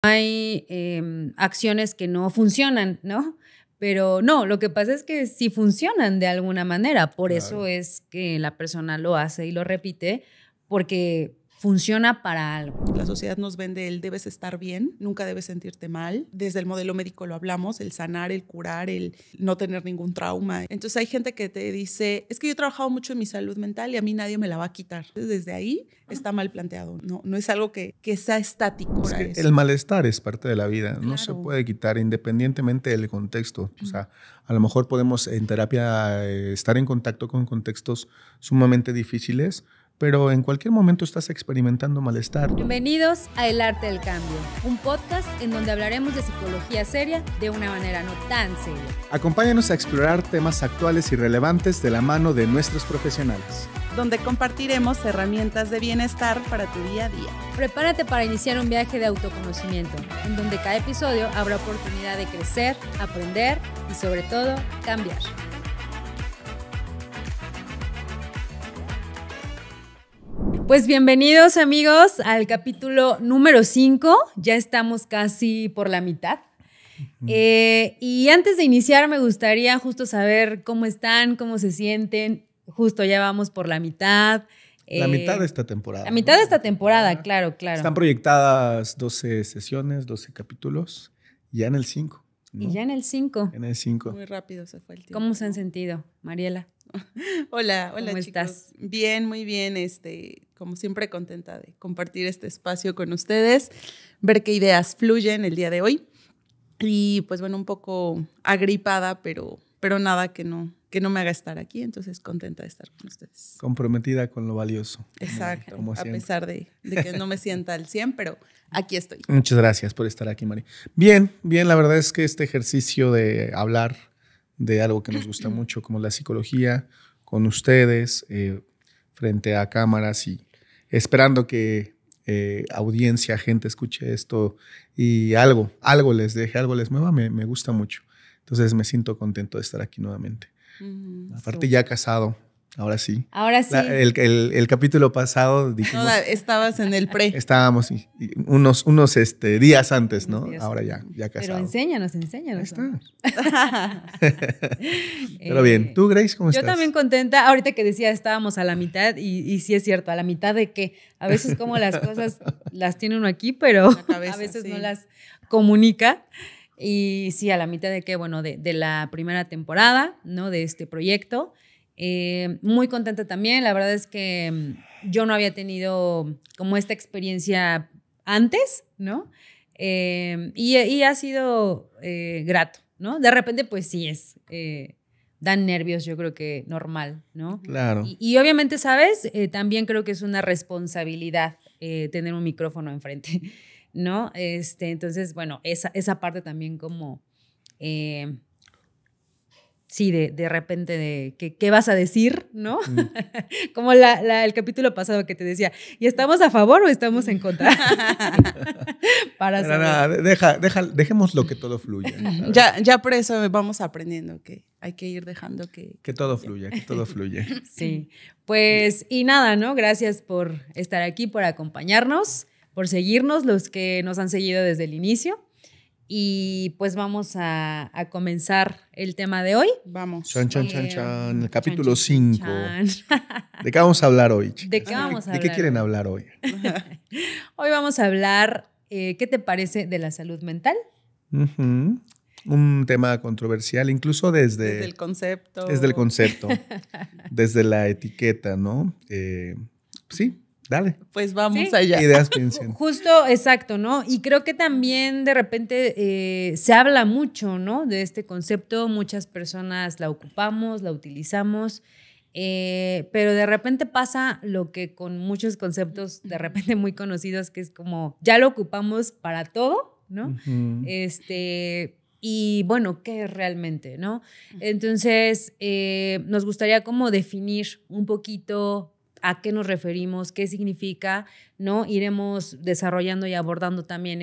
hay acciones que no funcionan, ¿no? Pero no, lo que pasa es que sí funcionan de alguna manera. Por eso es que la persona lo hace y lo repite, porque funciona para algo. La sociedad nos vende el debes estar bien, nunca debes sentirte mal. Desde el modelo médico lo hablamos, el sanar, el curar, el no tener ningún trauma. Entonces hay gente que te dice, es que yo he trabajado mucho en mi salud mental y a mí nadie me la va a quitar. Entonces, desde ahí está mal planteado. No es algo que sea estático. Es que el malestar es parte de la vida, no se puede quitar independientemente del contexto. O sea, a lo mejor podemos en terapia estar en contacto con contextos sumamente difíciles, pero en cualquier momento estás experimentando malestar. Bienvenidos a El Arte del Cambio, un podcast en donde hablaremos de psicología seria de una manera no tan seria. Acompáñanos a explorar temas actuales y relevantes de la mano de nuestros profesionales, donde compartiremos herramientas de bienestar para tu día a día. Prepárate para iniciar un viaje de autoconocimiento, en donde cada episodio habrá oportunidad de crecer, aprender y sobre todo, cambiar. Pues bienvenidos amigos al capítulo número 5, ya estamos casi por la mitad. Y antes de iniciar me gustaría justo saber cómo están, cómo se sienten, justo ya vamos por la mitad. La mitad de esta temporada. La mitad de esta temporada, claro. Están proyectadas 12 sesiones, 12 capítulos, ya en el 5. ¿no? Y ya en el 5. En el 5. Muy rápido se fue el tiempo. ¿Cómo se han sentido, Mariela? Hola ¿Cómo chicos. estás? Bien, muy bien. Como siempre contenta de compartir este espacio con ustedes, ver qué ideas fluyen el día de hoy. Y pues bueno, un poco agripada, pero nada que no me haga estar aquí. Entonces contenta de estar con ustedes. Comprometida con lo valioso. Exacto, como a pesar de que no me sienta al 100, pero aquí estoy. Muchas gracias por estar aquí, Mari. Bien, la verdad es que este ejercicio de hablar de algo que nos gusta mucho, como la psicología, con ustedes, frente a cámaras y esperando que audiencia, gente escuche esto y algo les deje, algo les mueva, me gusta mucho. Entonces me siento contento de estar aquí nuevamente. Aparte ya casado. Ahora sí. El capítulo pasado dijimos... No, estabas en el pre. Estábamos unos días antes, ¿no? Ahora ya casado. Pero enséñanos. Ahí está. Pero bien. ¿Tú, Grace, cómo estás? Yo también contenta. Ahorita que decía estábamos a la mitad y sí es cierto, a la mitad de que a veces como las cosas las tiene uno aquí, pero cabeza, a veces no las comunica. Y sí, a la mitad de que, bueno, de la primera temporada, ¿no? De este proyecto. Muy contenta también, la verdad es que yo no había tenido como esta experiencia antes, ¿no? Y ha sido grato, ¿no? De repente pues sí dan nervios, yo creo que normal, ¿no? Claro. Y obviamente, ¿sabes? También creo que es una responsabilidad tener un micrófono enfrente, ¿no? Entonces, bueno, esa parte también como... Sí, de repente de ¿qué vas a decir? ¿No? Como el capítulo pasado que te decía, ¿y estamos a favor o estamos en contra? Para saber. Nada, dejémoslo que todo fluya. Ya por eso vamos aprendiendo que hay que ir dejando que todo fluya, que todo fluya. Sí, pues y nada, ¿no? Gracias por estar aquí, por acompañarnos, por seguirnos, los que nos han seguido desde el inicio. Y pues vamos a comenzar el tema de hoy. Vamos. Chan. El capítulo 5. ¿De qué vamos a hablar hoy, chicas? ¿De qué vamos a hablar? ¿De qué quieren hablar hoy? Hoy vamos a hablar, ¿qué te parece de la salud mental? Un tema controversial, incluso desde el concepto. Desde el concepto, desde la etiqueta, ¿no? Sí. Dale. Pues vamos allá. Ideas piensen. Justo, exacto, ¿no? Y creo que también de repente se habla mucho, ¿no? De este concepto, muchas personas la ocupamos, la utilizamos, pero de repente pasa lo que con muchos conceptos de repente muy conocidos, que es como ya lo ocupamos para todo, ¿no? Y bueno, ¿qué es realmente, no? Entonces, nos gustaría como definir un poquito a qué nos referimos, qué significa, ¿no? Iremos desarrollando y abordando también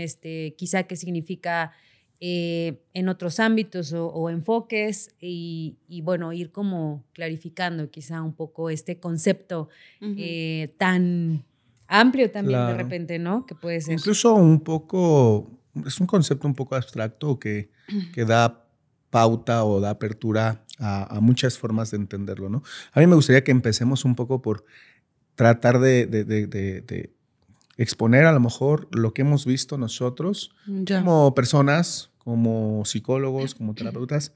quizá qué significa en otros ámbitos o enfoques y bueno, ir como clarificando quizá un poco este concepto tan amplio también de repente, ¿no? Que puede ser. Incluso un poco es un concepto un poco abstracto que da pauta o da apertura a muchas formas de entenderlo, ¿no? A mí me gustaría que empecemos un poco por tratar de exponer a lo mejor lo que hemos visto nosotros como personas, como psicólogos, como terapeutas,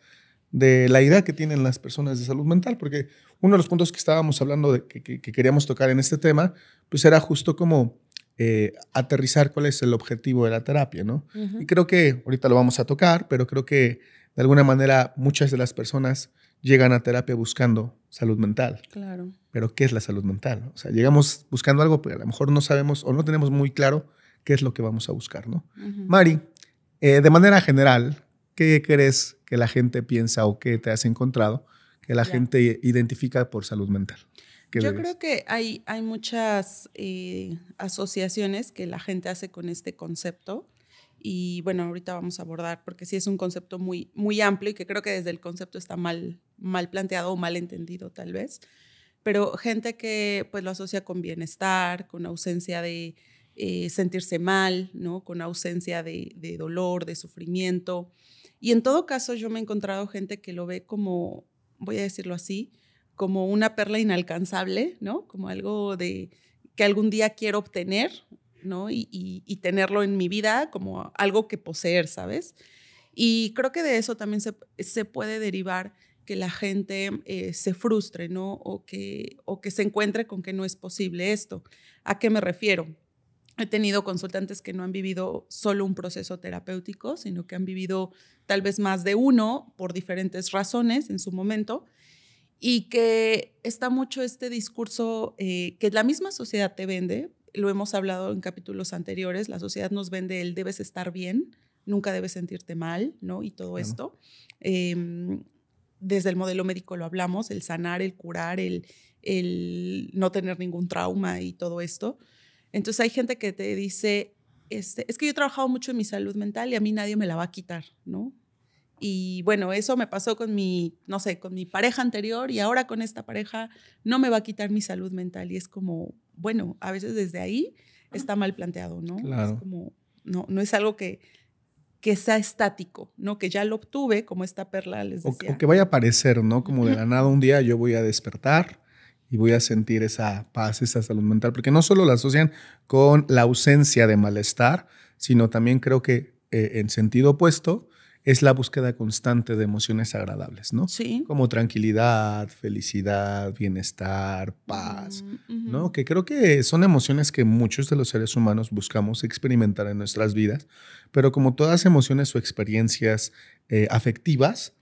de la idea que tienen las personas de salud mental, porque uno de los puntos que estábamos hablando de que queríamos tocar en este tema, pues era justo como aterrizar cuál es el objetivo de la terapia, ¿no? Y creo que ahorita lo vamos a tocar, pero creo que de alguna manera muchas de las personas llegan a terapia buscando salud mental. Claro. Pero ¿qué es la salud mental? O sea, llegamos buscando algo, pero a lo mejor no sabemos o no tenemos muy claro qué es lo que vamos a buscar, ¿no? Mari, de manera general, ¿qué crees que la gente piensa o qué te has encontrado que la gente identifica por salud mental? Yo creo que hay muchas asociaciones que la gente hace con este concepto y bueno, ahorita vamos a abordar porque sí es un concepto muy, muy amplio y que creo que desde el concepto está mal planteado o mal entendido tal vez, pero gente que pues lo asocia con bienestar, con ausencia de sentirse mal, ¿no? Con ausencia de dolor, de sufrimiento. Y en todo caso yo me he encontrado gente que lo ve como, voy a decirlo así, como una perla inalcanzable, ¿no? Como algo de que algún día quiero obtener, ¿no? Y tenerlo en mi vida como algo que poseer, ¿sabes? Y creo que de eso también se puede derivar que la gente se frustre, ¿no? O que se encuentre con que no es posible esto. ¿A qué me refiero? He tenido consultantes que no han vivido solo un proceso terapéutico, sino que han vivido tal vez más de uno por diferentes razones en su momento y que está mucho este discurso que la misma sociedad te vende, lo hemos hablado en capítulos anteriores, la sociedad nos vende el debes estar bien, nunca debes sentirte mal, ¿no? Y todo esto. Desde el modelo médico lo hablamos, el sanar, el curar, el no tener ningún trauma y todo esto. Entonces hay gente que te dice, es que yo he trabajado mucho en mi salud mental y a mí nadie me la va a quitar, ¿no? Y bueno, eso me pasó con no sé, con mi pareja anterior y ahora con esta pareja no me va a quitar mi salud mental. Y es como, bueno, a veces desde ahí está mal planteado, ¿no? Claro. Es como, no es algo que sea estático, ¿no? Que ya lo obtuve, como esta perla les decía. O que vaya a aparecer, ¿no? Como de la nada un día yo voy a despertar y voy a sentir esa paz, esa salud mental, porque no solo la asocian con la ausencia de malestar, sino también creo que en sentido opuesto es la búsqueda constante de emociones agradables, ¿no? Sí. Como tranquilidad, felicidad, bienestar, paz, ¿no? Que creo que son emociones que muchos de los seres humanos buscamos experimentar en nuestras vidas, pero como todas emociones o experiencias afectivas,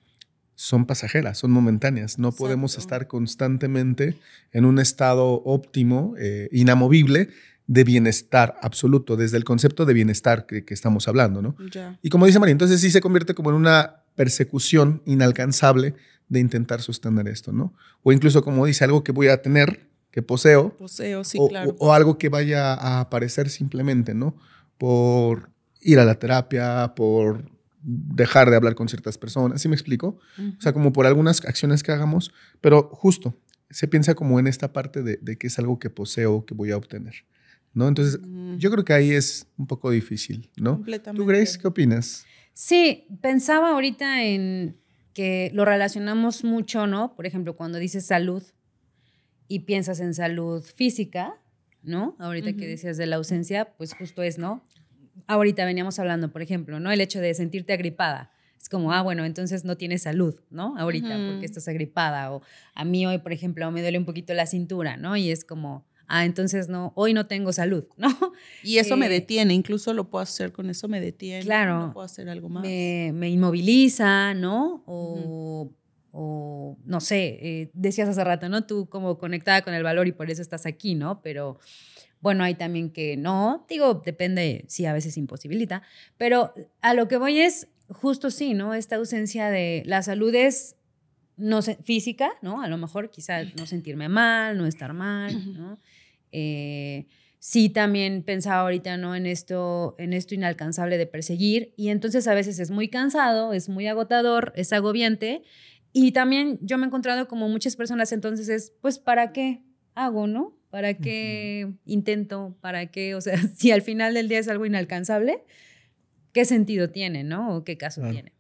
son pasajeras, son momentáneas. No podemos estar constantemente en un estado óptimo, inamovible, de bienestar absoluto, desde el concepto de bienestar que estamos hablando, ¿no? Ya. Y como dice María, entonces sí se convierte como en una persecución inalcanzable de intentar sostener esto, ¿no? O incluso, como dice, algo que voy a tener, que poseo. Poseo, sí, claro. O algo que vaya a aparecer simplemente, ¿no? Por ir a la terapia, por dejar de hablar con ciertas personas, ¿sí me explico? O sea, como por algunas acciones que hagamos, pero justo se piensa como en esta parte de que es algo que poseo, que voy a obtener, ¿no? Entonces, yo creo que ahí es un poco difícil, ¿no? Completamente. ¿Tú, Grace, qué opinas? Sí, pensaba ahorita en que lo relacionamos mucho, ¿no? Por ejemplo, cuando dices salud y piensas en salud física, ¿no? Ahorita que decías de la ausencia, pues justo es, ¿no? Ahorita veníamos hablando, por ejemplo, ¿no? El hecho de sentirte agripada. Es como, bueno, entonces no tienes salud, ¿no? Ahorita, porque estás agripada. O a mí hoy, por ejemplo, me duele un poquito la cintura, ¿no? Y es como, entonces no, hoy no tengo salud, ¿no? Y eso me detiene, incluso lo puedo hacer con eso, me detiene. Claro. No puedo hacer algo más. Me inmoviliza, ¿no? O no sé, decías hace rato, ¿no? Tú como conectada con el valor y por eso estás aquí, ¿no? Pero bueno, hay también que no, digo, depende, sí, a veces imposibilita, pero a lo que voy es justo sí, ¿no? Esta ausencia de la salud es no física, ¿no? A lo mejor quizá no sentirme mal, no estar mal, ¿no? Sí, también pensaba ahorita, ¿no? En esto inalcanzable de perseguir y entonces a veces es muy cansado, es muy agotador, es agobiante y también yo me he encontrado como muchas personas entonces es, pues, ¿para qué hago, no? ¿Para qué intento? ¿Para qué? O sea, si al final del día es algo inalcanzable, qué sentido tiene, ¿no? O qué caso tiene.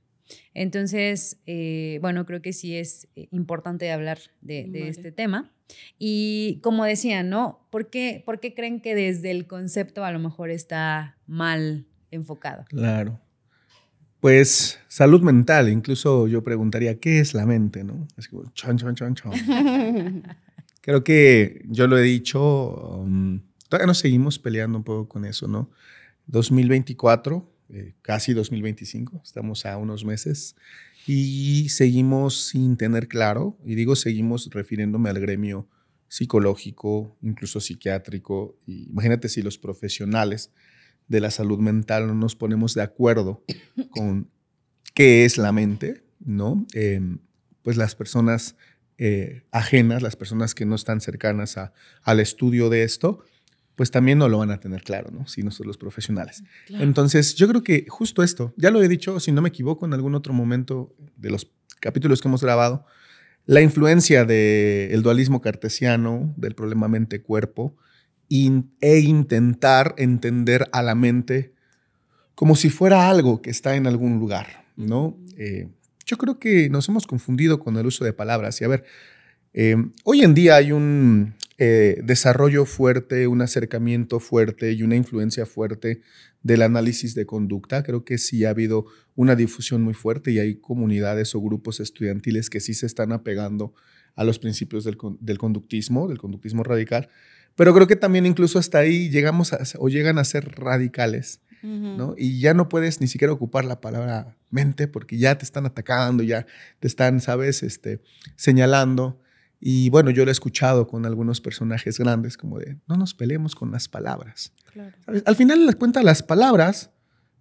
Entonces, bueno, creo que sí es importante hablar de este tema. Y como decían, ¿no? ¿Por qué creen que desde el concepto a lo mejor está mal enfocado? Claro. Pues salud mental, incluso yo preguntaría, ¿qué es la mente, no? Es como chon. Creo que yo lo he dicho, todavía nos seguimos peleando un poco con eso, ¿no? 2024, casi 2025, estamos a unos meses y seguimos sin tener claro, y digo seguimos refiriéndome al gremio psicológico, incluso psiquiátrico, y imagínate si los profesionales de la salud mental no nos ponemos de acuerdo con qué es la mente, ¿no? Pues las personas ajenas, las personas que no están cercanas al estudio de esto, pues también no lo van a tener claro, ¿no? Si nosotros los profesionales. Claro. Entonces, yo creo que justo esto, ya lo he dicho, si no me equivoco, en algún otro momento de los capítulos que hemos grabado, la influencia del dualismo cartesiano, del problema mente-cuerpo, e intentar entender a la mente como si fuera algo que está en algún lugar, ¿no? Yo creo que nos hemos confundido con el uso de palabras. Y a ver, hoy en día hay un desarrollo fuerte, un acercamiento fuerte y una influencia fuerte del análisis de conducta. Creo que sí ha habido una difusión muy fuerte y hay comunidades o grupos estudiantiles que sí se están apegando a los principios del conductismo radical. Pero creo que también incluso hasta ahí llegan a ser radicales, ¿no? Y ya no puedes ni siquiera ocupar la palabra mente porque ya te están atacando, ya te están, ¿sabes? Señalando. Y bueno, yo lo he escuchado con algunos personajes grandes como de, no nos peleemos con las palabras. Claro. ¿Sabes? Al final de la cuenta, las palabras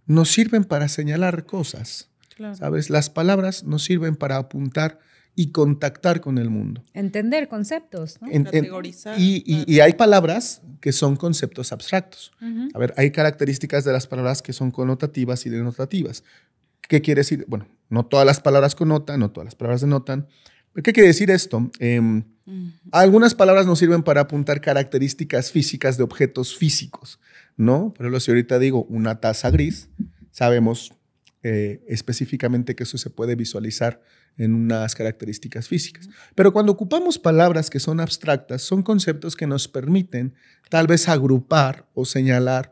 nos sirven para señalar cosas, claro. ¿Sabes? Las palabras nos sirven para apuntar y contactar con el mundo. Entender conceptos, ¿no? Categorizar. Y hay palabras que son conceptos abstractos. A ver, hay características de las palabras que son connotativas y denotativas. ¿Qué quiere decir? Bueno, no todas las palabras connotan, no todas las palabras denotan. ¿Qué quiere decir esto? Algunas palabras nos sirven para apuntar características físicas de objetos físicos, ¿no? Por ejemplo, si ahorita digo una taza gris, sabemos específicamente que eso se puede visualizar en unas características físicas. Pero cuando ocupamos palabras que son abstractas, son conceptos que nos permiten tal vez agrupar o señalar,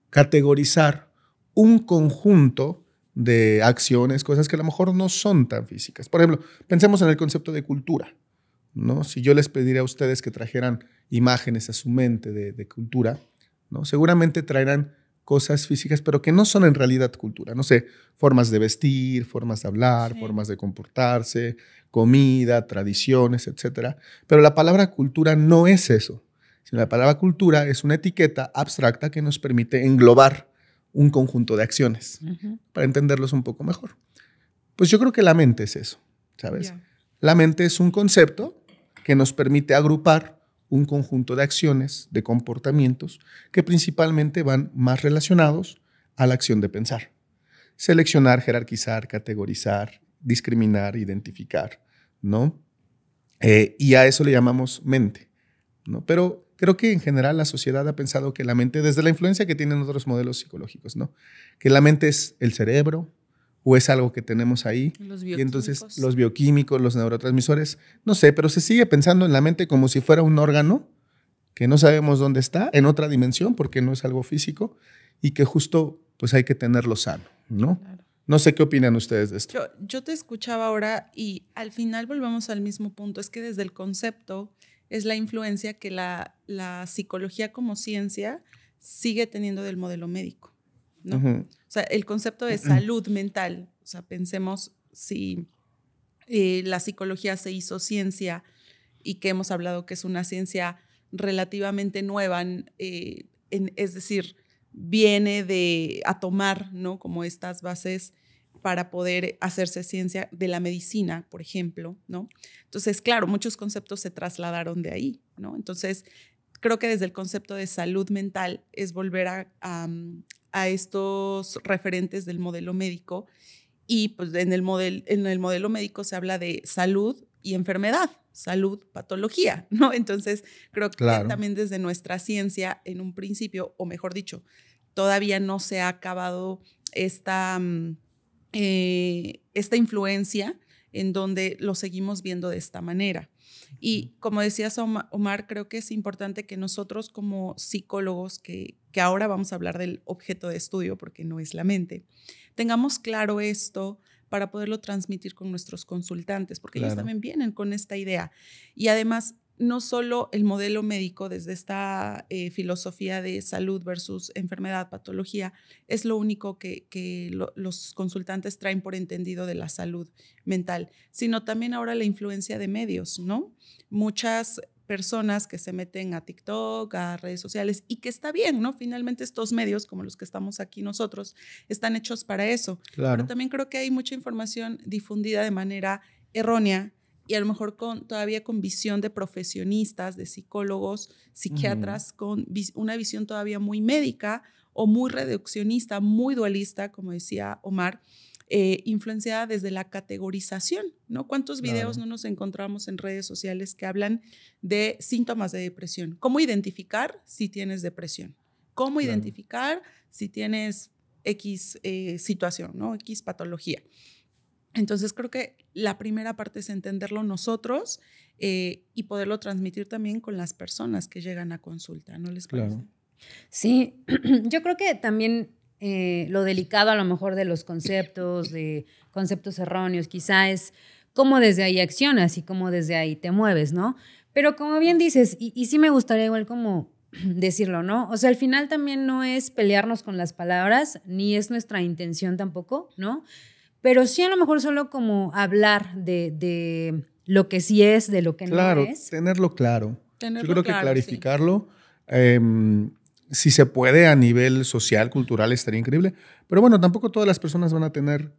categorizar un conjunto de acciones, cosas que a lo mejor no son tan físicas. Por ejemplo, pensemos en el concepto de cultura, ¿no? Si yo les pediría a ustedes que trajeran imágenes a su mente de cultura, ¿no? Seguramente traerán cosas físicas, pero que no son en realidad cultura. No sé, formas de vestir, formas de hablar, formas de comportarse, comida, tradiciones, etc. Pero la palabra cultura no es eso. Sino la palabra cultura es una etiqueta abstracta que nos permite englobar un conjunto de acciones para entenderlos un poco mejor. Pues yo creo que la mente es eso, ¿sabes? Yeah. La mente es un concepto que nos permite agrupar un conjunto de acciones, de comportamientos que principalmente van más relacionados a la acción de pensar. Seleccionar, jerarquizar, categorizar, discriminar, identificar, ¿no? Y a eso le llamamos mente, ¿no? Pero creo que en general la sociedad ha pensado que la mente, desde la influencia que tienen otros modelos psicológicos, ¿no? Que la mente es el cerebro o es algo que tenemos ahí. Y entonces los bioquímicos, los neurotransmisores, no sé, pero se sigue pensando en la mente como si fuera un órgano que no sabemos dónde está, en otra dimensión, porque no es algo físico y que justo pues hay que tenerlo sano, ¿no? Claro. No sé qué opinan ustedes de esto. Yo te escuchaba ahora y al final volvemos al mismo punto. Es que desde el concepto es la influencia que la psicología como ciencia sigue teniendo del modelo médico, ¿no? O sea, el concepto de salud mental, o sea, pensemos si la psicología se hizo ciencia y que hemos hablado que es una ciencia relativamente nueva, es decir, viene a tomar, ¿no? Como estas bases para poder hacerse ciencia de la medicina, por ejemplo, ¿no? Entonces, claro, muchos conceptos se trasladaron de ahí, ¿no? Entonces, creo que desde el concepto de salud mental es volver a estos referentes del modelo médico y pues en el modelo médico se habla de salud y enfermedad, salud, patología, ¿no? Entonces, creo que también desde nuestra ciencia, en un principio, o mejor dicho, todavía no se ha acabado esta influencia en donde lo seguimos viendo de esta manera. Y como decías, Omar, creo que es importante que nosotros como psicólogos, que ahora vamos a hablar del objeto de estudio porque no es la mente, tengamos claro esto para poderlo transmitir con nuestros consultantes, porque ellos también vienen con esta idea. Y además, no solo el modelo médico desde esta filosofía de salud versus enfermedad, patología, es lo único que los consultantes traen por entendido de la salud mental, sino también ahora la influencia de medios, ¿no? Muchas personas que se meten a TikTok, a redes sociales, y que está bien, ¿no? Finalmente estos medios, como los que estamos aquí nosotros, están hechos para eso. Claro. Pero también creo que hay mucha información difundida de manera errónea, y a lo mejor todavía con visión de profesionistas, de psicólogos, psiquiatras, con una visión todavía muy médica o muy reduccionista, muy dualista, como decía Omar, influenciada desde la categorización, ¿no? ¿Cuántos videos no nos encontramos en redes sociales que hablan de síntomas de depresión? ¿Cómo identificar si tienes depresión? ¿Cómo identificar si tienes X situación, ¿no? X patología. Entonces creo que la primera parte es entenderlo nosotros y poderlo transmitir también con las personas que llegan a consulta, ¿no les parece? Claro. Sí, yo creo que también lo delicado a lo mejor de los conceptos erróneos, quizá es cómo desde ahí accionas y cómo desde ahí te mueves, ¿no? Pero como bien dices, y sí me gustaría igual como decirlo, ¿no? O sea, al final también no es pelearnos con las palabras, ni es nuestra intención tampoco, ¿no? Pero sí a lo mejor solo como hablar de lo que sí es, de lo que no es. Tenerlo claro. Yo creo que clarificarlo, si se puede a nivel social, cultural, estaría increíble. Pero bueno, tampoco todas las personas van a tener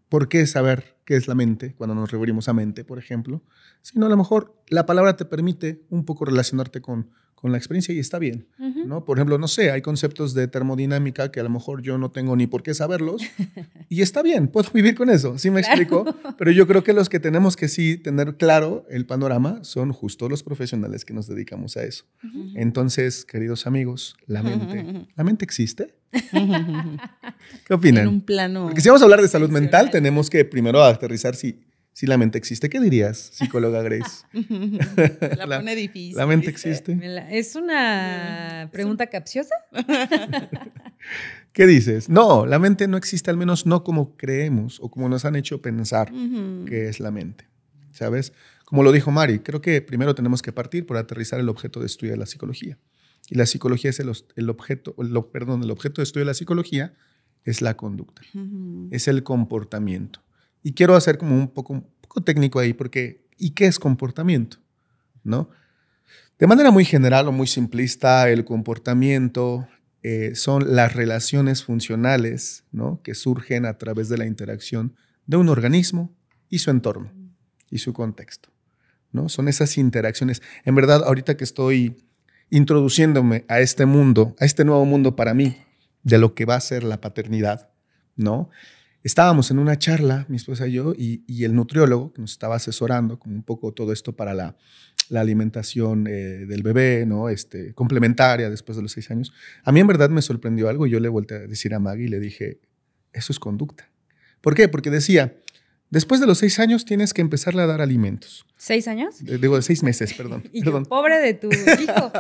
por qué saber qué es la mente, cuando nos referimos a mente, por ejemplo. Sino a lo mejor la palabra te permite un poco relacionarte con la experiencia y está bien, ¿no? Por ejemplo, no sé, hay conceptos de termodinámica que a lo mejor yo no tengo ni por qué saberlos y está bien, puedo vivir con eso, ¿sí me explico? Pero yo creo que los que tenemos que sí tener claro el panorama son justo los profesionales que nos dedicamos a eso. Entonces, queridos amigos, ¿la mente existe? ¿Qué opinan? En un plano... Porque si vamos a hablar de salud mental, tenemos que primero aterrizar si la mente existe. ¿Qué dirías, psicóloga Grace? La pone difícil. ¿La mente existe? ¿Es una pregunta capciosa? ¿Qué dices? No, la mente no existe, al menos no como creemos o como nos han hecho pensar que es la mente, ¿sabes? Como lo dijo Mari, creo que primero tenemos que partir por aterrizar el objeto de estudio de la psicología. Y la psicología es el objeto de estudio de la psicología es la conducta, es el comportamiento. Y quiero hacer como un poco técnico ahí, porque ¿y qué es comportamiento? ¿No? De manera muy general o muy simplista, el comportamiento son las relaciones funcionales, ¿no? Que surgen a través de la interacción de un organismo y su entorno y su contexto, ¿no? Son esas interacciones. En verdad, ahorita que estoy introduciéndome a este mundo, a este nuevo mundo para mí, de lo que va a ser la paternidad, ¿no? Estábamos en una charla, mi esposa y yo, y el nutriólogo que nos estaba asesorando como un poco todo esto para la alimentación del bebé, ¿no? Complementaria después de los 6 años. A mí en verdad me sorprendió algo y yo le volteé a decir a Maggie y le dije, eso es conducta. ¿Por qué? Porque decía, después de los 6 años tienes que empezarle a dar alimentos. ¿6 años? Digo, de 6 meses, perdón. Y yo, pobre de tu hijo.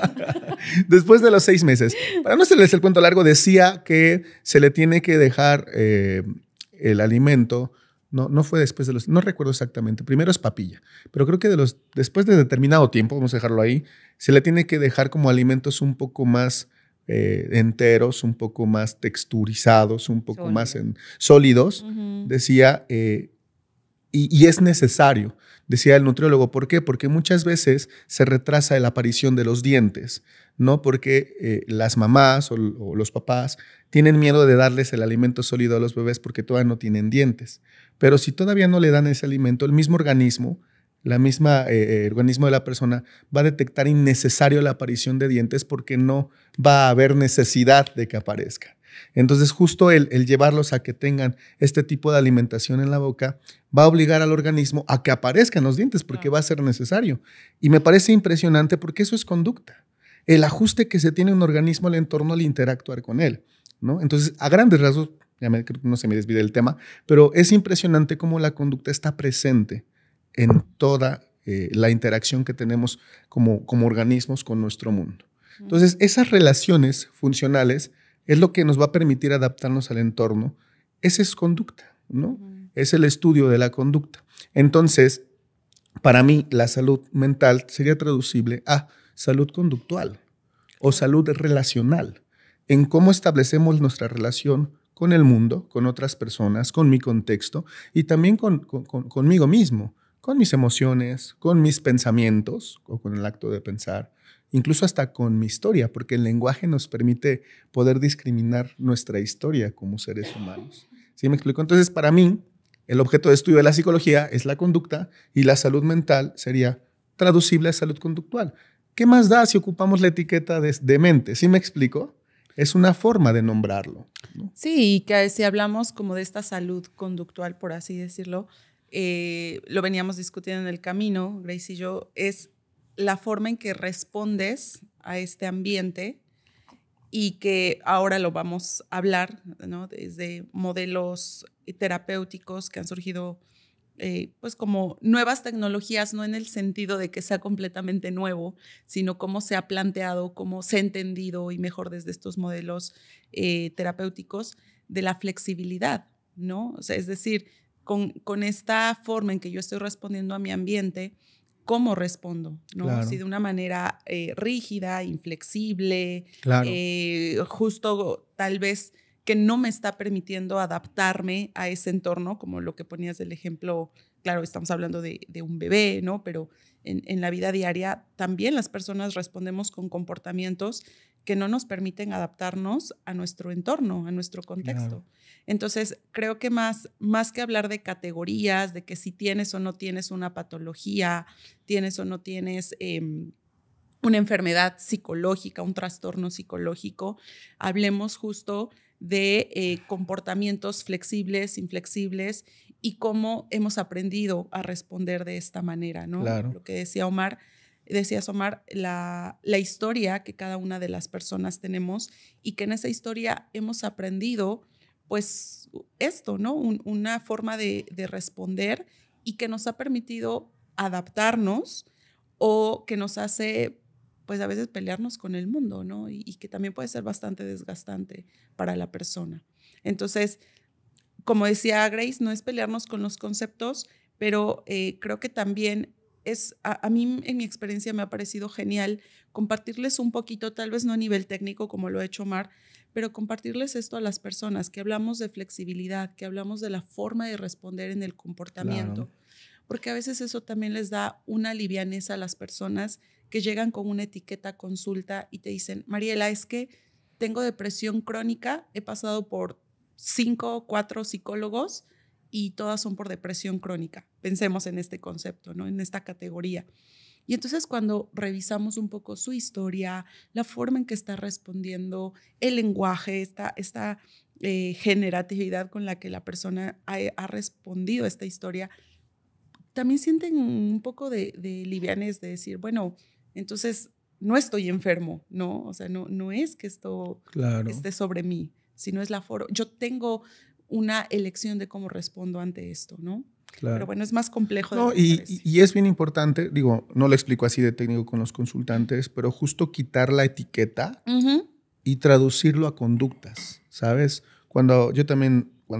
Después de los 6 meses. Para no hacerles el cuento largo, decía que se le tiene que dejar el alimento, no fue después de no recuerdo exactamente, primero es papilla, pero creo que después de determinado tiempo, vamos a dejarlo ahí, se le tiene que dejar como alimentos un poco más enteros, un poco más texturizados, un poco más sólidos, decía, y es necesario, decía el nutriólogo. ¿Por qué? Porque muchas veces se retrasa la aparición de los dientes, ¿no? Porque las mamás o los papás tienen miedo de darles el alimento sólido a los bebés porque todavía no tienen dientes. Pero si todavía no le dan ese alimento, el mismo organismo, organismo de la persona va a detectar innecesario la aparición de dientes porque no va a haber necesidad de que aparezca. Entonces, justo el llevarlos a que tengan este tipo de alimentación en la boca va a obligar al organismo a que aparezcan los dientes porque va a ser necesario. Y me parece impresionante porque eso es conducta. El ajuste que se tiene un organismo al entorno al interactuar con él, ¿no? Entonces, a grandes rasgos, creo que no se me desvíe del tema, pero es impresionante cómo la conducta está presente en toda la interacción que tenemos como organismos con nuestro mundo. Entonces, esas relaciones funcionales es lo que nos va a permitir adaptarnos al entorno. Esa es conducta, ¿no? Es el estudio de la conducta. Entonces, para mí, la salud mental sería traducible a salud conductual o salud relacional, en cómo establecemos nuestra relación con el mundo, con otras personas, con mi contexto y también conmigo mismo, con mis emociones, con mis pensamientos o con el acto de pensar, incluso hasta con mi historia, porque el lenguaje nos permite poder discriminar nuestra historia como seres humanos. ¿Sí me explico? Entonces, para mí, el objeto de estudio de la psicología es la conducta y la salud mental sería traducible a salud conductual. ¿Qué más da si ocupamos la etiqueta de mente? ¿Sí me explico? Es una forma de nombrarlo, ¿no? Sí, y que si hablamos como de esta salud conductual, por así decirlo, lo veníamos discutiendo en el camino, Grace y yo, es la forma en que respondes a este ambiente y que ahora lo vamos a hablar, ¿no? Desde modelos terapéuticos que han surgido pues como nuevas tecnologías, no en el sentido de que sea completamente nuevo, sino cómo se ha planteado, cómo se ha entendido y mejor desde estos modelos terapéuticos de la flexibilidad, ¿no? O sea, es decir, con esta forma en que yo estoy respondiendo a mi ambiente, ¿cómo respondo? ¿No? Claro. Si de una manera rígida, inflexible, Claro. justo tal vez que no me está permitiendo adaptarme a ese entorno, como lo que ponías del ejemplo, claro, estamos hablando de un bebé, ¿no? Pero en la vida diaria también las personas respondemos con comportamientos que no nos permiten adaptarnos a nuestro entorno, a nuestro contexto. Claro. Entonces, creo que más que hablar de categorías, de que si tienes o no tienes una patología, tienes o no tienes una enfermedad psicológica, un trastorno psicológico, hablemos justo de comportamientos flexibles, inflexibles y cómo hemos aprendido a responder de esta manera, ¿no? Claro. Lo que decías, Omar, la historia que cada una de las personas tenemos y que en esa historia hemos aprendido, pues esto, ¿no? Una forma de responder y que nos ha permitido adaptarnos o que nos hace pues a veces pelearnos con el mundo, ¿no? Y que también puede ser bastante desgastante para la persona. Entonces, como decía Grace, no es pelearnos con los conceptos, pero creo que también a mí en mi experiencia me ha parecido genial compartirles un poquito, tal vez no a nivel técnico como lo ha hecho Omar, pero compartirles esto a las personas, que hablamos de flexibilidad, que hablamos de la forma de responder en el comportamiento, claro. Porque a veces eso también les da una livianeza a las personas que llegan con una etiqueta a consulta y te dicen, Mariela, es que tengo depresión crónica, he pasado por 5, 4 psicólogos y todas son por depresión crónica. Pensemos en este concepto, ¿no? En esta categoría. Y entonces cuando revisamos un poco su historia, la forma en que está respondiendo, el lenguaje, esta generatividad con la que la persona ha respondido a esta historia, también sienten un poco de livianez de decir, bueno, entonces no estoy enfermo, ¿no? O sea, no es que esto claro. esté sobre mí, sino es la forma. Yo tengo una elección de cómo respondo ante esto, ¿no? Claro. Pero bueno, es más complejo. No, y es bien importante, digo, no lo explico así de técnico con los consultantes, pero justo quitar la etiqueta y traducirlo a conductas, ¿sabes? Cuando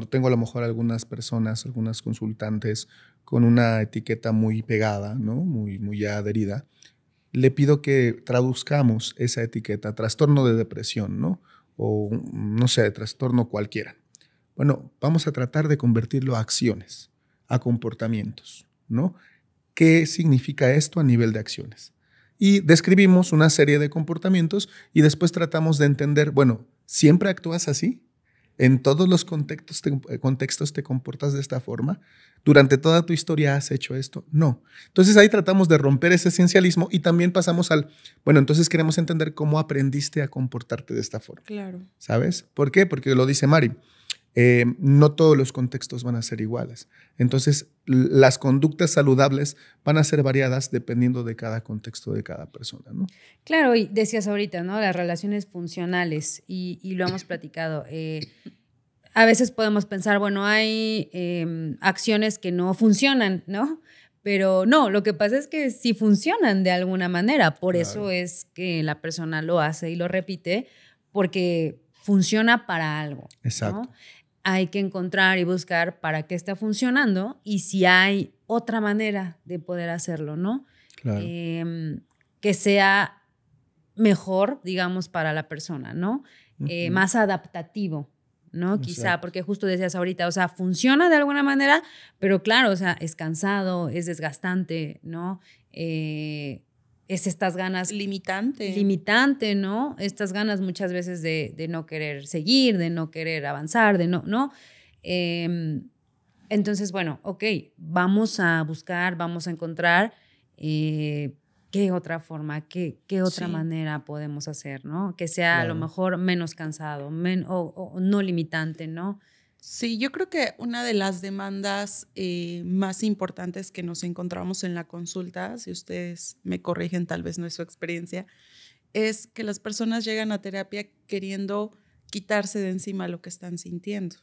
tengo a lo mejor algunas personas, algunas consultantes con una etiqueta muy pegada, ¿no? Muy ya adherida, le pido que traduzcamos esa etiqueta, trastorno de depresión, ¿no? O no sé, trastorno cualquiera. Bueno, vamos a tratar de convertirlo a acciones, a comportamientos, ¿no? ¿Qué significa esto a nivel de acciones? Y describimos una serie de comportamientos y después tratamos de entender, bueno, ¿siempre actúas así? ¿En todos los contextos te comportas de esta forma? ¿Durante toda tu historia has hecho esto? No. Entonces ahí tratamos de romper ese esencialismo y también pasamos bueno, entonces queremos entender cómo aprendiste a comportarte de esta forma. Claro. ¿Sabes? ¿Por qué? Porque lo dice Mari. No todos los contextos van a ser iguales. Entonces, las conductas saludables van a ser variadas dependiendo de cada contexto de cada persona, ¿no? Claro, y decías ahorita, ¿no? Las relaciones funcionales, y lo hemos platicado. a veces podemos pensar, bueno, hay acciones que no funcionan, ¿no? Pero no, lo que pasa es que sí funcionan de alguna manera. Por eso es que la persona lo hace y lo repite, porque funciona para algo. Exacto. ¿No? Hay que encontrar y buscar para qué está funcionando y si hay otra manera de poder hacerlo, ¿no? Claro. Que sea mejor, digamos, para la persona, ¿no? Más adaptativo, ¿no? Exacto. Quizá, porque justo decías ahorita, o sea, funciona de alguna manera, pero claro, o sea, es cansado, es desgastante, ¿no? Es estas ganas... Limitante, ¿no? Estas ganas muchas veces de no querer seguir, de no querer avanzar, de no. Entonces, bueno, ok, vamos a buscar, vamos a encontrar qué otra forma, qué otra manera podemos hacer, ¿no? Que sea a lo mejor menos cansado o no limitante, ¿no? Sí, yo creo que una de las demandas más importantes que nos encontramos en la consulta, si ustedes me corrigen, tal vez no es su experiencia, es que las personas llegan a terapia queriendo quitarse de encima lo que están sintiendo,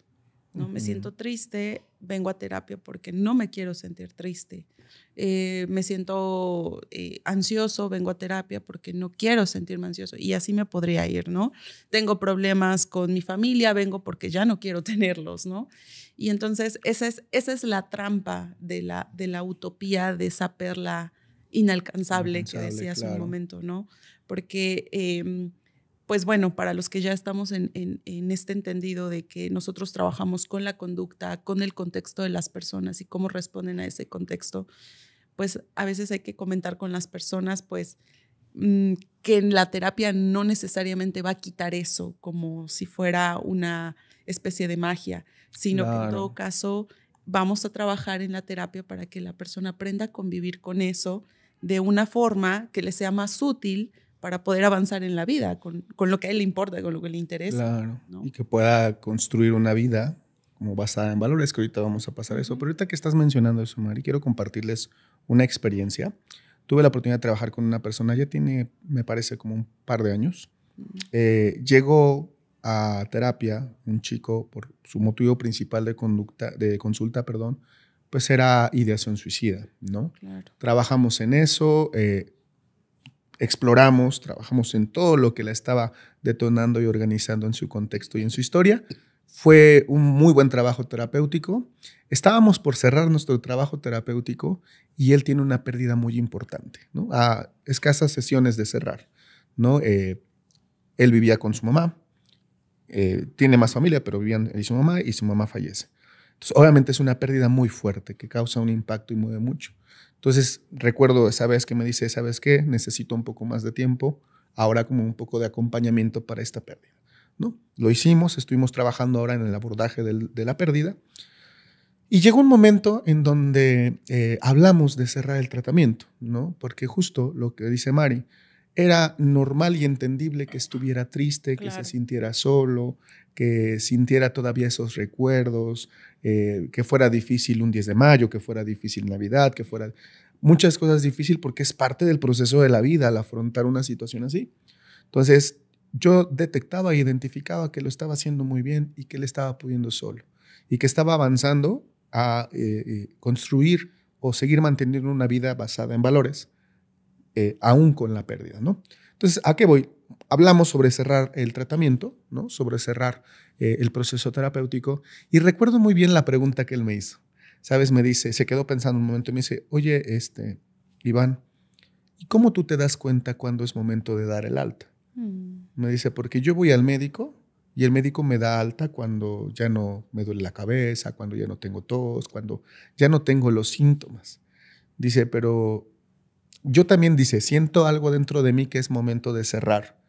¿no? Me siento triste, vengo a terapia porque no me quiero sentir triste. Me siento ansioso, vengo a terapia porque no quiero sentirme ansioso y así me podría ir, ¿no? Tengo problemas con mi familia, vengo porque ya no quiero tenerlos, ¿no? Y entonces esa es la trampa de la utopía, de esa perla inalcanzable que decía hace un momento, ¿no? Porque pues bueno, para los que ya estamos en este entendido de que nosotros trabajamos con la conducta, con el contexto de las personas y cómo responden a ese contexto, pues a veces hay que comentar con las personas, pues que en la terapia no necesariamente va a quitar eso como si fuera una especie de magia, sino que en todo caso vamos a trabajar en la terapia para que la persona aprenda a convivir con eso de una forma que le sea más útil para poder avanzar en la vida, con lo que a él le importa, con lo que le interesa. Claro, ¿no? Y que pueda construir una vida como basada en valores, que ahorita vamos a pasar eso. Pero ahorita que estás mencionando eso, Mari, quiero compartirles una experiencia. Tuve la oportunidad de trabajar con una persona, ya tiene, me parece, como un par de años. Llegó a terapia un chico por su motivo principal de consulta, pues era ideación suicida, ¿no? Claro. Trabajamos en eso, exploramos, trabajamos en todo lo que la estaba detonando y organizando en su contexto y en su historia. Fue un muy buen trabajo terapéutico. Estábamos por cerrar nuestro trabajo terapéutico y él tiene una pérdida muy importante, ¿no? A escasas sesiones de cerrar, ¿no? Él vivía con su mamá, tiene más familia, pero vivían él y su mamá fallece. Entonces, obviamente es una pérdida muy fuerte que causa un impacto y mueve mucho. Entonces, recuerdo esa vez que me dice, ¿sabes qué? Necesito un poco más de tiempo, ahora como un poco de acompañamiento para esta pérdida, ¿no? Lo hicimos, estuvimos trabajando ahora en el abordaje de la pérdida y llegó un momento en donde hablamos de cerrar el tratamiento, ¿no? Porque justo lo que dice Mari, era normal y entendible que estuviera triste, claro, que se sintiera solo, que sintiera todavía esos recuerdos, que fuera difícil un 10 de mayo, que fuera difícil Navidad, que fuera muchas cosas difíciles porque es parte del proceso de la vida al afrontar una situación así. Entonces, yo detectaba e identificaba que lo estaba haciendo muy bien y que él estaba pudiendo solo y que estaba avanzando a construir o seguir manteniendo una vida basada en valores, aún con la pérdida, ¿no? Entonces, ¿a qué voy? Hablamos sobre cerrar el tratamiento, ¿no? Sobre cerrar el proceso terapéutico y recuerdo muy bien la pregunta que él me hizo. ¿Sabes? Me dice, se quedó pensando un momento y me dice, oye, Iván, ¿y cómo tú te das cuenta cuando es momento de dar el alta? Me dice, porque yo voy al médico y el médico me da alta cuando ya no me duele la cabeza, cuando ya no tengo tos, cuando ya no tengo los síntomas. Dice, pero yo también, dice, siento algo dentro de mí que es momento de cerrar,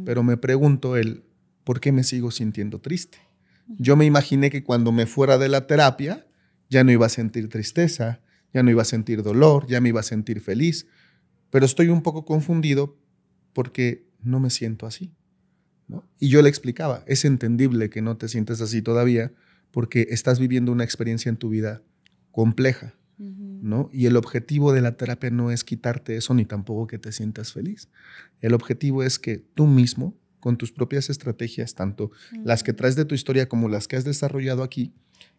pero me pregunto ¿por qué me sigo sintiendo triste? Yo me imaginé que cuando me fuera de la terapia ya no iba a sentir tristeza, ya no iba a sentir dolor, ya me iba a sentir feliz, pero estoy un poco confundido porque no me siento así, ¿no? Y yo le explicaba, es entendible que no te sientas así todavía porque estás viviendo una experiencia en tu vida compleja, ¿no? Y el objetivo de la terapia no es quitarte eso ni tampoco que te sientas feliz. El objetivo es que tú mismo con tus propias estrategias, tanto las que traes de tu historia como las que has desarrollado aquí,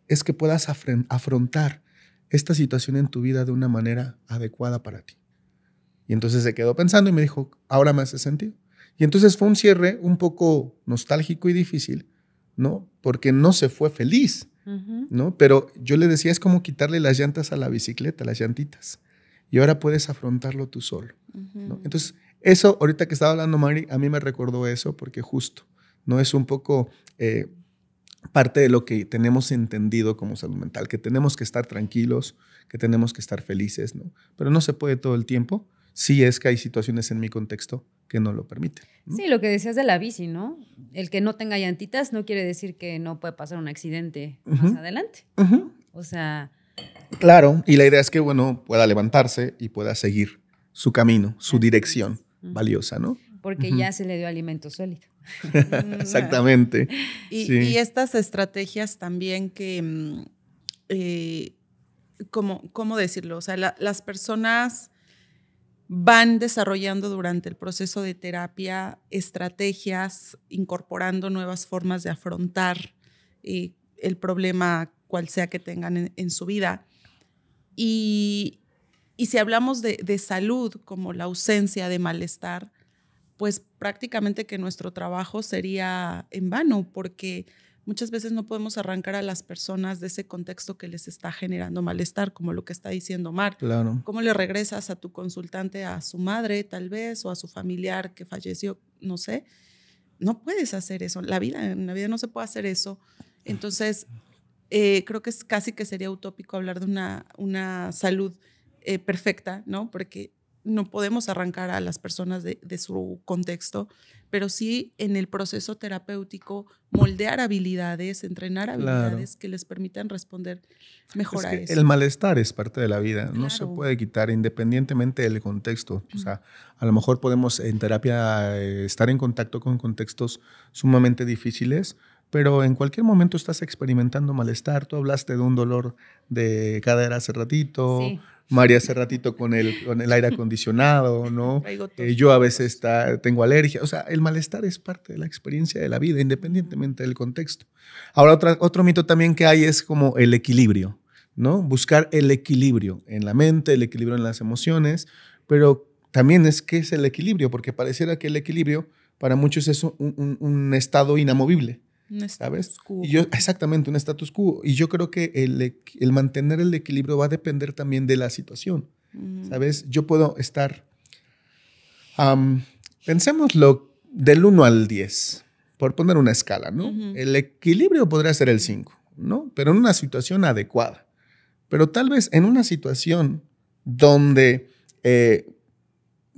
es que puedas afrontar esta situación en tu vida de una manera adecuada para ti. Y entonces se quedó pensando y me dijo, ahora me hace sentido. Y entonces fue un cierre un poco nostálgico y difícil, ¿no? Porque no se fue feliz, ¿no? Pero yo le decía, es como quitarle las llantas a la bicicleta, las llantitas. Y ahora puedes afrontarlo tú solo, ¿no? Entonces, eso, ahorita que estaba hablando Mari, a mí me recordó eso porque justo, ¿no? Es un poco parte de lo que tenemos entendido como salud mental, que tenemos que estar tranquilos, que tenemos que estar felices, ¿no? Pero no se puede todo el tiempo. Sí es que hay situaciones en mi contexto que no lo permiten, ¿no? Sí, lo que decías de la bici, ¿no? El que no tenga llantitas no quiere decir que no puede pasar un accidente más adelante. O sea... Claro, y la idea es que, bueno, pueda levantarse y pueda seguir su camino, su dirección valiosa, ¿no? Porque ya se le dio alimento sólido. Exactamente. Y estas estrategias también que, ¿cómo decirlo? O sea, las personas van desarrollando durante el proceso de terapia estrategias, incorporando nuevas formas de afrontar el problema, cual sea que tengan en su vida. Y si hablamos de salud como la ausencia de malestar, pues prácticamente que nuestro trabajo sería en vano, porque muchas veces no podemos arrancar a las personas de ese contexto que les está generando malestar, como lo que está diciendo Mar. Claro. ¿Cómo le regresas a tu consultante a su madre, tal vez, o a su familiar que falleció? No sé. No puedes hacer eso. En la vida no se puede hacer eso. Entonces, creo que es casi que sería utópico hablar de una salud perfecta, ¿no? Porque no podemos arrancar a las personas de su contexto, pero sí en el proceso terapéutico moldear habilidades, entrenar habilidades que les permitan responder mejor a eso. El malestar es parte de la vida, no se puede quitar independientemente del contexto. O sea, a lo mejor podemos en terapia estar en contacto con contextos sumamente difíciles, pero en cualquier momento estás experimentando malestar. Tú hablaste de un dolor de cadera hace ratito. Sí. María hace ratito con el aire acondicionado, ¿no? Yo a veces tengo alergia. O sea, el malestar es parte de la experiencia de la vida, independientemente del contexto. Ahora, otro mito también que hay es como el equilibrio, ¿no? Buscar el equilibrio en la mente, el equilibrio en las emociones, pero también ¿qué es el equilibrio? Porque pareciera que el equilibrio para muchos es un estado inamovible. ¿Sabes? Exactamente, un status quo. Y yo creo que el mantener el equilibrio va a depender también de la situación. ¿Sabes? Yo puedo estar, pensémoslo del 1 al 10, por poner una escala, ¿no? El equilibrio podría ser el 5, ¿no? Pero en una situación adecuada. Pero tal vez en una situación donde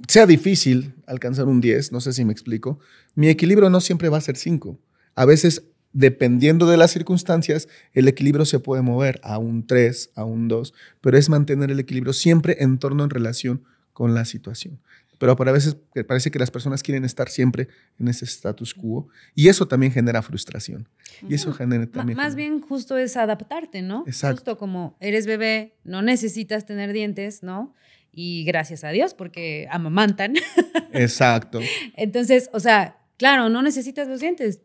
sea difícil alcanzar un 10, no sé si me explico, mi equilibrio no siempre va a ser 5. A veces, dependiendo de las circunstancias, el equilibrio se puede mover a un 3, a un 2, pero es mantener el equilibrio siempre en relación con la situación. Pero para veces parece que las personas quieren estar siempre en ese status quo y eso también genera frustración. Y eso genera también... Más bien justo es adaptarte, ¿no? Exacto. Justo como eres bebé, no necesitas tener dientes, ¿no? Y gracias a Dios porque amamantan. Exacto. Entonces, o sea, claro, no necesitas los dientes.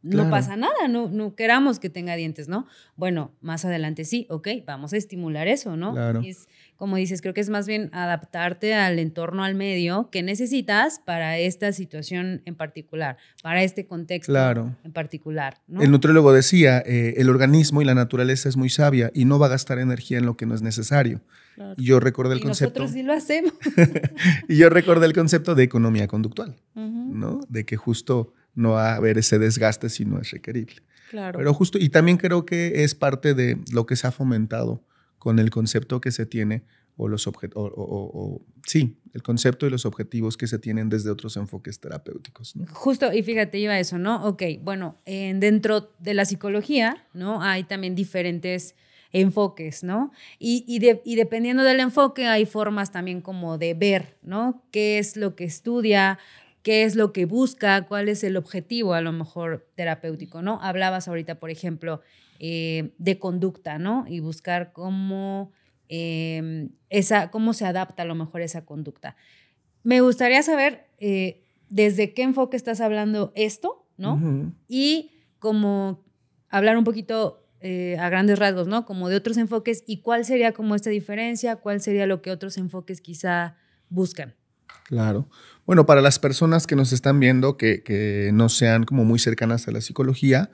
Claro. No pasa nada, no queramos que tenga dientes, ¿no? Bueno, más adelante sí, ok, vamos a estimular eso, ¿no? Claro. Es, como dices, creo que es más bien adaptarte al entorno, al medio que necesitas para esta situación en particular, para este contexto en particular, ¿no? El nutriólogo decía, el organismo y la naturaleza es muy sabia y no va a gastar energía en lo que no es necesario. Claro. Y yo recordé el concepto. Nosotros sí lo hacemos. Y yo recordé el concepto de economía conductual, ¿no? De que justo no va a haber ese desgaste si no es requerible. Claro. Pero justo, y también creo que es parte de lo que se ha fomentado con el concepto que se tiene o los sí, el concepto y los objetivos que se tienen desde otros enfoques terapéuticos, ¿no? Justo, y fíjate, iba a eso, ¿no? Ok, bueno, dentro de la psicología, ¿no? Hay también diferentes enfoques, ¿no? Y dependiendo del enfoque hay formas también como de ver, ¿no? ¿Qué es lo que estudia? ¿Qué es lo que busca? ¿Cuál es el objetivo a lo mejor terapéutico, ¿no? Hablabas ahorita, por ejemplo, de conducta, ¿no? Y buscar cómo se adapta a lo mejor esa conducta. Me gustaría saber desde qué enfoque estás hablando esto, ¿no? Y como hablar un poquito a grandes rasgos, ¿no? Como de otros enfoques y cuál sería como esta diferencia, cuál sería lo que otros enfoques quizá buscan. Claro. Bueno, para las personas que nos están viendo que no sean como muy cercanas a la psicología,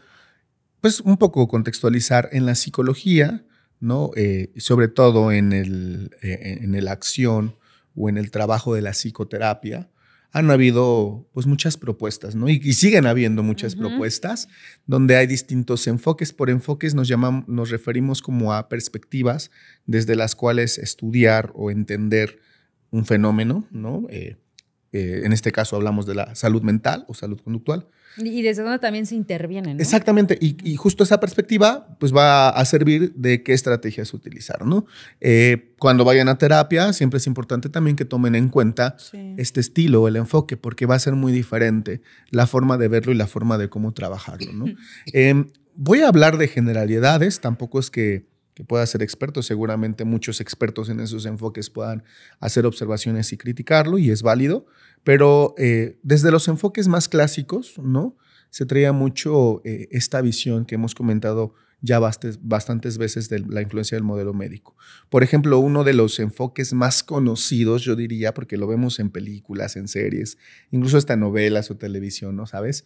pues un poco contextualizar en la psicología, ¿no? Sobre todo en el acción o en el trabajo de la psicoterapia, han habido pues muchas propuestas, ¿no? Y siguen habiendo muchas propuestas donde hay distintos enfoques. Por enfoques nos referimos como a perspectivas desde las cuales estudiar o entender un fenómeno, ¿no? En este caso hablamos de la salud mental o salud conductual. Y desde donde también se interviene, ¿no? Exactamente, y justo esa perspectiva pues va a servir de qué estrategias utilizar, ¿no? Cuando vayan a terapia siempre es importante también que tomen en cuenta este estilo, el enfoque, porque va a ser muy diferente la forma de verlo y la forma de cómo trabajarlo, ¿no? Voy a hablar de generalidades, tampoco es que pueda ser experto, seguramente muchos expertos en esos enfoques puedan hacer observaciones y criticarlo y es válido, pero desde los enfoques más clásicos, ¿no? Se traía mucho esta visión que hemos comentado ya bastantes veces de la influencia del modelo médico. Por ejemplo, uno de los enfoques más conocidos, yo diría, porque lo vemos en películas, en series, incluso hasta novelas o televisión, ¿no? ¿Sabes?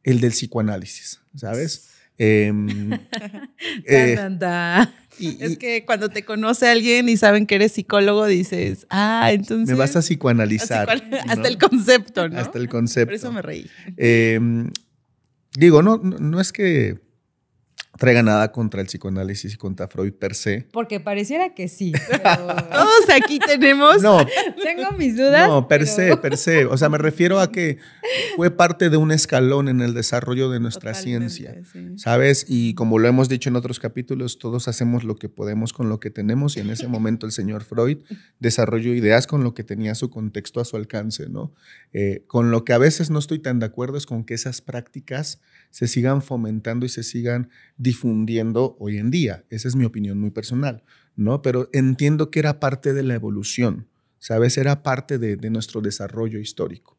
El del psicoanálisis, ¿sabes? Es que cuando te conoce alguien y saben que eres psicólogo, dices, entonces... Me vas a psicoanalizar. Hasta el concepto, ¿no? Hasta el concepto. Por eso me reí. Digo, no es que traiga nada contra el psicoanálisis y contra Freud per se. Porque pareciera que sí. Pero... Todos aquí tenemos... No. Tengo mis dudas. No, per se. O sea, me refiero a que fue parte de un escalón en el desarrollo de nuestra ciencia, sí. ¿Sabes? Y como lo hemos dicho en otros capítulos, todos hacemos lo que podemos con lo que tenemos y en ese momento el señor Freud desarrolló ideas con lo que tenía su contexto a su alcance, ¿no? Con lo que a veces no estoy tan de acuerdo es con que esas prácticas se sigan fomentando y se sigan difundiendo hoy en día. Esa es mi opinión muy personal, ¿no? Pero entiendo que era parte de la evolución, ¿sabes? Era parte de nuestro desarrollo histórico.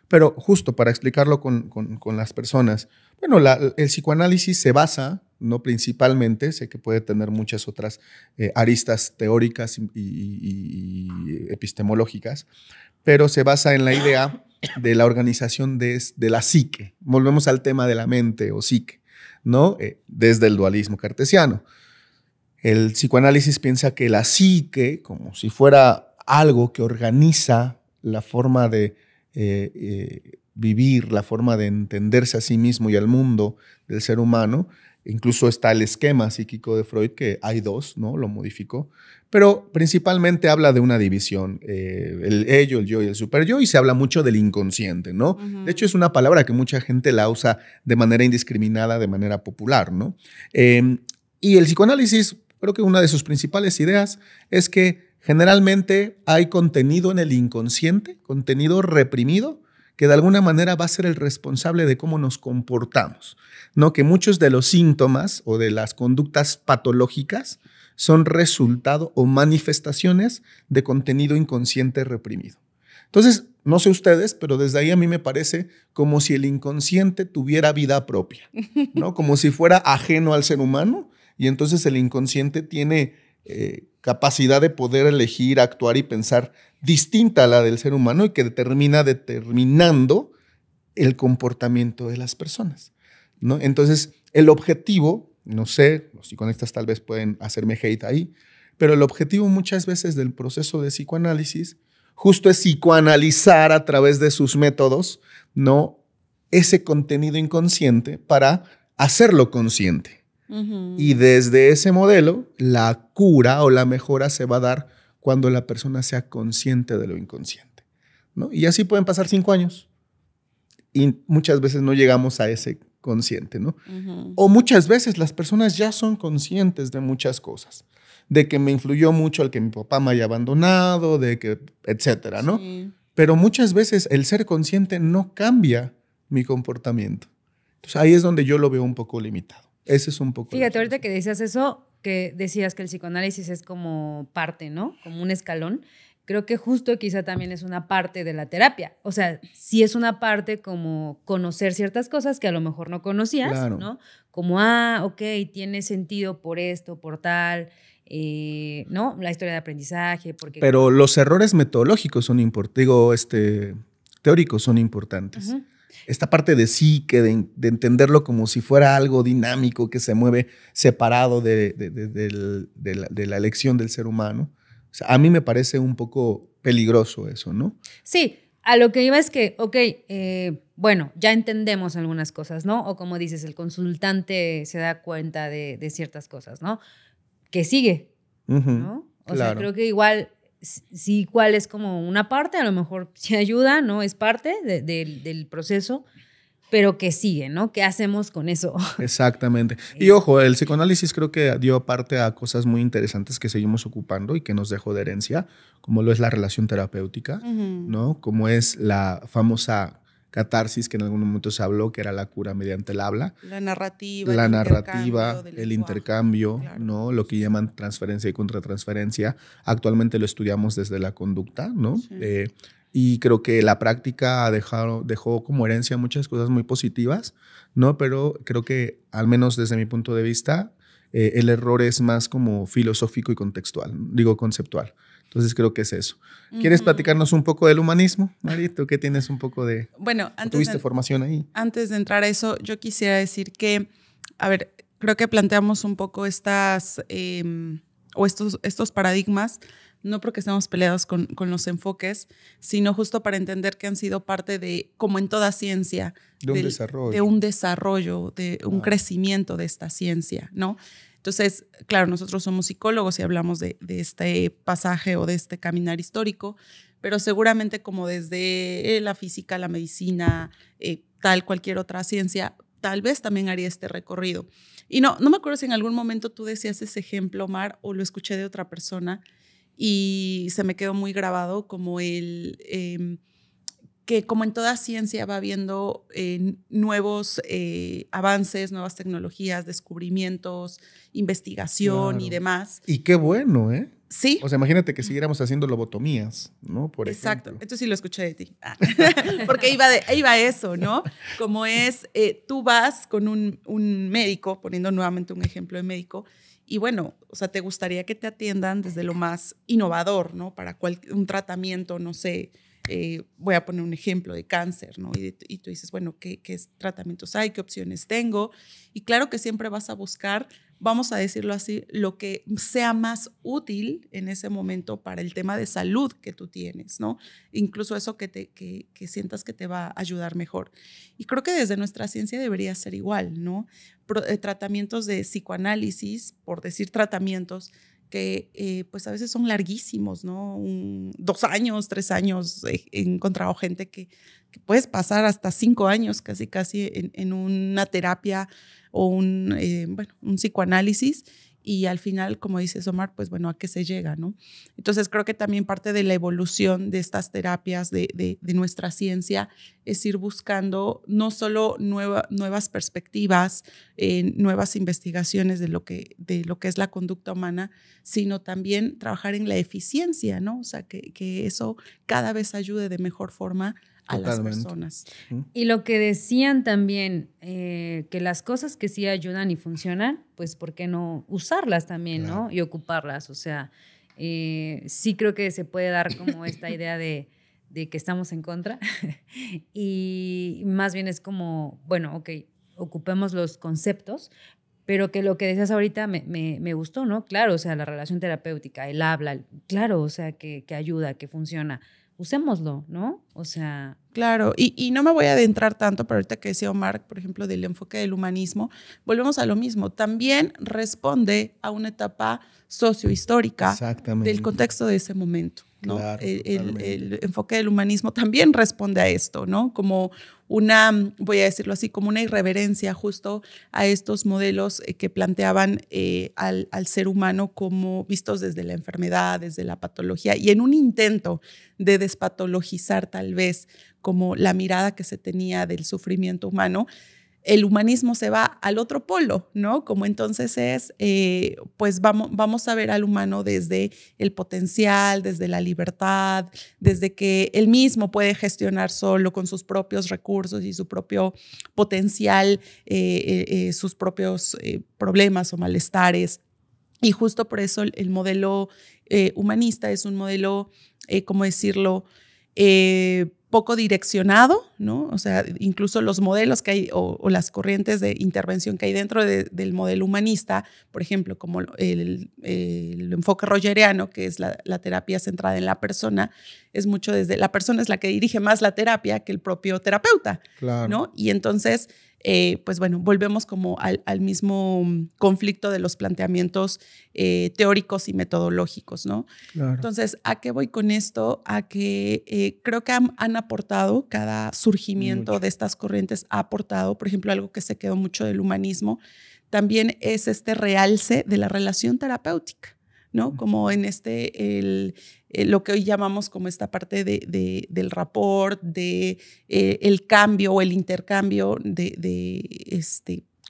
Pero justo para explicarlo con las personas, bueno, el psicoanálisis se basa, no principalmente, sé que puede tener muchas otras aristas teóricas y epistemológicas, pero se basa en la idea de la organización de la psique. Volvemos al tema de la mente o psique, ¿no? Desde el dualismo cartesiano. El psicoanálisis piensa que la psique, como si fuera algo que organiza la forma de vivir, la forma de entenderse a sí mismo y al mundo del ser humano. Incluso está el esquema psíquico de Freud, que hay dos, ¿no? Lo modificó. Pero principalmente habla de una división, el ello, el yo y el superyo, y se habla mucho del inconsciente, ¿no? De hecho, es una palabra que mucha gente la usa de manera indiscriminada, de manera popular, ¿no? Y el psicoanálisis, creo que una de sus principales ideas es que generalmente hay contenido en el inconsciente, contenido reprimido, que de alguna manera va a ser el responsable de cómo nos comportamos, ¿no? Que muchos de los síntomas o de las conductas patológicas son resultado o manifestaciones de contenido inconsciente reprimido. Entonces, no sé ustedes, pero desde ahí a mí me parece como si el inconsciente tuviera vida propia, ¿no? Como si fuera ajeno al ser humano y entonces el inconsciente tiene capacidad de poder elegir, actuar y pensar distinta a la del ser humano y que termina determinando el comportamiento de las personas, ¿no? Entonces, el objetivo, no sé, los psicoanalistas tal vez pueden hacerme hate ahí, pero el objetivo muchas veces del proceso de psicoanálisis justo es psicoanalizar a través de sus métodos, ¿no? Ese contenido inconsciente para hacerlo consciente. Y desde ese modelo, la cura o la mejora se va a dar cuando la persona sea consciente de lo inconsciente, ¿no? Y así pueden pasar 5 años y muchas veces no llegamos a ese consciente, ¿no? O muchas veces las personas ya son conscientes de muchas cosas, de que me influyó mucho el que mi papá me haya abandonado, de que, etcétera, ¿no? Sí. Pero muchas veces el ser consciente no cambia mi comportamiento. Entonces ahí es donde yo lo veo un poco limitado. Ese es un poco... Fíjate, ahorita que decías eso, que decías que el psicoanálisis es como parte, ¿no? Como un escalón. creo que justo quizá también es una parte de la terapia. O sea, sí es una parte como conocer ciertas cosas que a lo mejor no conocías, claro, ¿no? Como, ok, tiene sentido por esto, por tal, ¿no? La historia de aprendizaje. Porque pero los errores metodológicos son importantes, teóricos son importantes. Uh-huh. Esta parte de psique, de entenderlo como si fuera algo dinámico que se mueve separado de la elección del ser humano. O sea, a mí me parece un poco peligroso eso, ¿no? Sí, a lo que iba es que, bueno, ya entendemos algunas cosas, ¿no? O como dices, el consultante se da cuenta de ciertas cosas, ¿no? Que sigue, uh-huh, ¿no? O sea, creo que igual es como una parte, a lo mejor sí ayuda, ¿no? Es parte del proceso, pero que sigue, ¿no? ¿Qué hacemos con eso? Exactamente. Y ojo, el psicoanálisis creo que dio parte a cosas muy interesantes que seguimos ocupando y que nos dejó de herencia, como lo es la relación terapéutica, uh-huh, ¿no? Como es la famosa catarsis que en algún momento se habló, que era la cura mediante el habla. La narrativa, el intercambio, claro, ¿no? Lo que llaman transferencia y contratransferencia. Actualmente lo estudiamos desde la conducta, ¿no? Sí. Y creo que la práctica dejó como herencia muchas cosas muy positivas, ¿no? Pero creo que, al menos desde mi punto de vista, el error es más como filosófico y conceptual. Entonces creo que es eso. ¿Quieres platicarnos un poco del humanismo, Mari? ¿Tú qué tienes un poco de... Bueno, ¿tuviste formación ahí? Antes de entrar a eso, yo quisiera decir que, a ver, creo que planteamos un poco estos paradigmas, no porque estemos peleados con los enfoques, sino justo para entender que han sido parte de, como en toda ciencia, de un desarrollo, de un crecimiento de esta ciencia, ¿no? Entonces, claro, nosotros somos psicólogos y hablamos de este pasaje o de este caminar histórico, pero seguramente como desde la física, la medicina, cualquier otra ciencia, tal vez también haría este recorrido. Y no me acuerdo si en algún momento tú decías ese ejemplo, Omar, o lo escuché de otra persona y se me quedó muy grabado como que como en toda ciencia va habiendo nuevos avances, nuevas tecnologías, descubrimientos, investigación, claro, y demás. Y qué bueno, ¿eh? Sí. O sea, imagínate que siguiéramos haciendo lobotomías, ¿no? Por Exacto. ejemplo. Esto sí lo escuché de ti. Porque iba eso, ¿no? Como es, tú vas con un médico, poniendo nuevamente un ejemplo de médico, y bueno, o sea, te gustaría que te atiendan desde lo más innovador, ¿no? Para un tratamiento, no sé, voy a poner un ejemplo de cáncer, ¿no? Y tú dices, bueno, ¿qué tratamientos hay? ¿Qué opciones tengo? Y claro que siempre vas a buscar, vamos a decirlo así, lo que sea más útil en ese momento para el tema de salud que tú tienes, ¿no? Incluso eso que sientas que te va a ayudar mejor. Y creo que desde nuestra ciencia debería ser igual, ¿no? Tratamientos de psicoanálisis, por decir tratamientos, que pues a veces son larguísimos, ¿no? 2 años, 3 años. He encontrado gente que puedes pasar hasta 5 años casi en una terapia o un psicoanálisis, y al final, como dices, Omar, pues bueno, ¿a qué se llega, no? Entonces creo que también parte de la evolución de estas terapias de nuestra ciencia es ir buscando no solo nuevas perspectivas, nuevas investigaciones de lo que es la conducta humana, sino también trabajar en la eficiencia, ¿no? O sea, que eso cada vez ayude de mejor forma a Totalmente. Las personas. Y lo que decían también, que las cosas que sí ayudan y funcionan, pues ¿por qué no usarlas también, claro, ¿no? Y ocuparlas. O sea, sí creo que se puede dar como esta idea de que estamos en contra y más bien es como, bueno, ok, ocupemos los conceptos, pero que lo que decías ahorita me gustó, ¿no? Claro, o sea, la relación terapéutica, el habla, claro, o sea, que ayuda, que funciona. Usémoslo, ¿no? O sea... Claro, y no me voy a adentrar tanto, pero ahorita que decía Omar, por ejemplo, del enfoque del humanismo, volvemos a lo mismo. También responde a una etapa sociohistórica del contexto de ese momento, ¿no? Claro, el enfoque del humanismo también responde a esto, ¿no? Como voy a decirlo así, como una irreverencia justo a estos modelos que planteaban al ser humano como vistos desde la enfermedad, desde la patología, y en un intento de despatologizar tal vez como la mirada que se tenía del sufrimiento humano, el humanismo se va al otro polo, ¿no? Como entonces pues vamos a ver al humano desde el potencial, desde la libertad, desde que él mismo puede gestionar solo con sus propios recursos y su propio potencial, sus propios problemas o malestares. Y justo por eso el modelo humanista es un modelo, ¿cómo decirlo?, poco direccionado, ¿no? O sea, incluso los modelos que hay o las corrientes de intervención que hay dentro del modelo humanista, por ejemplo, como el enfoque rogeriano, que es la terapia centrada en la persona, es mucho desde la persona es la que dirige más la terapia que el propio terapeuta, claro, ¿no? Y entonces, pues bueno, volvemos como al mismo conflicto de los planteamientos teóricos y metodológicos, ¿no? Claro. Entonces, ¿a qué voy con esto? A que creo que han aportado, cada surgimiento Mucho. de estas corrientes ha aportado, por ejemplo, algo que se quedó mucho del humanismo, también es este realce de la relación terapéutica, ¿no? Como en lo que hoy llamamos como esta parte del rapport, el cambio o el intercambio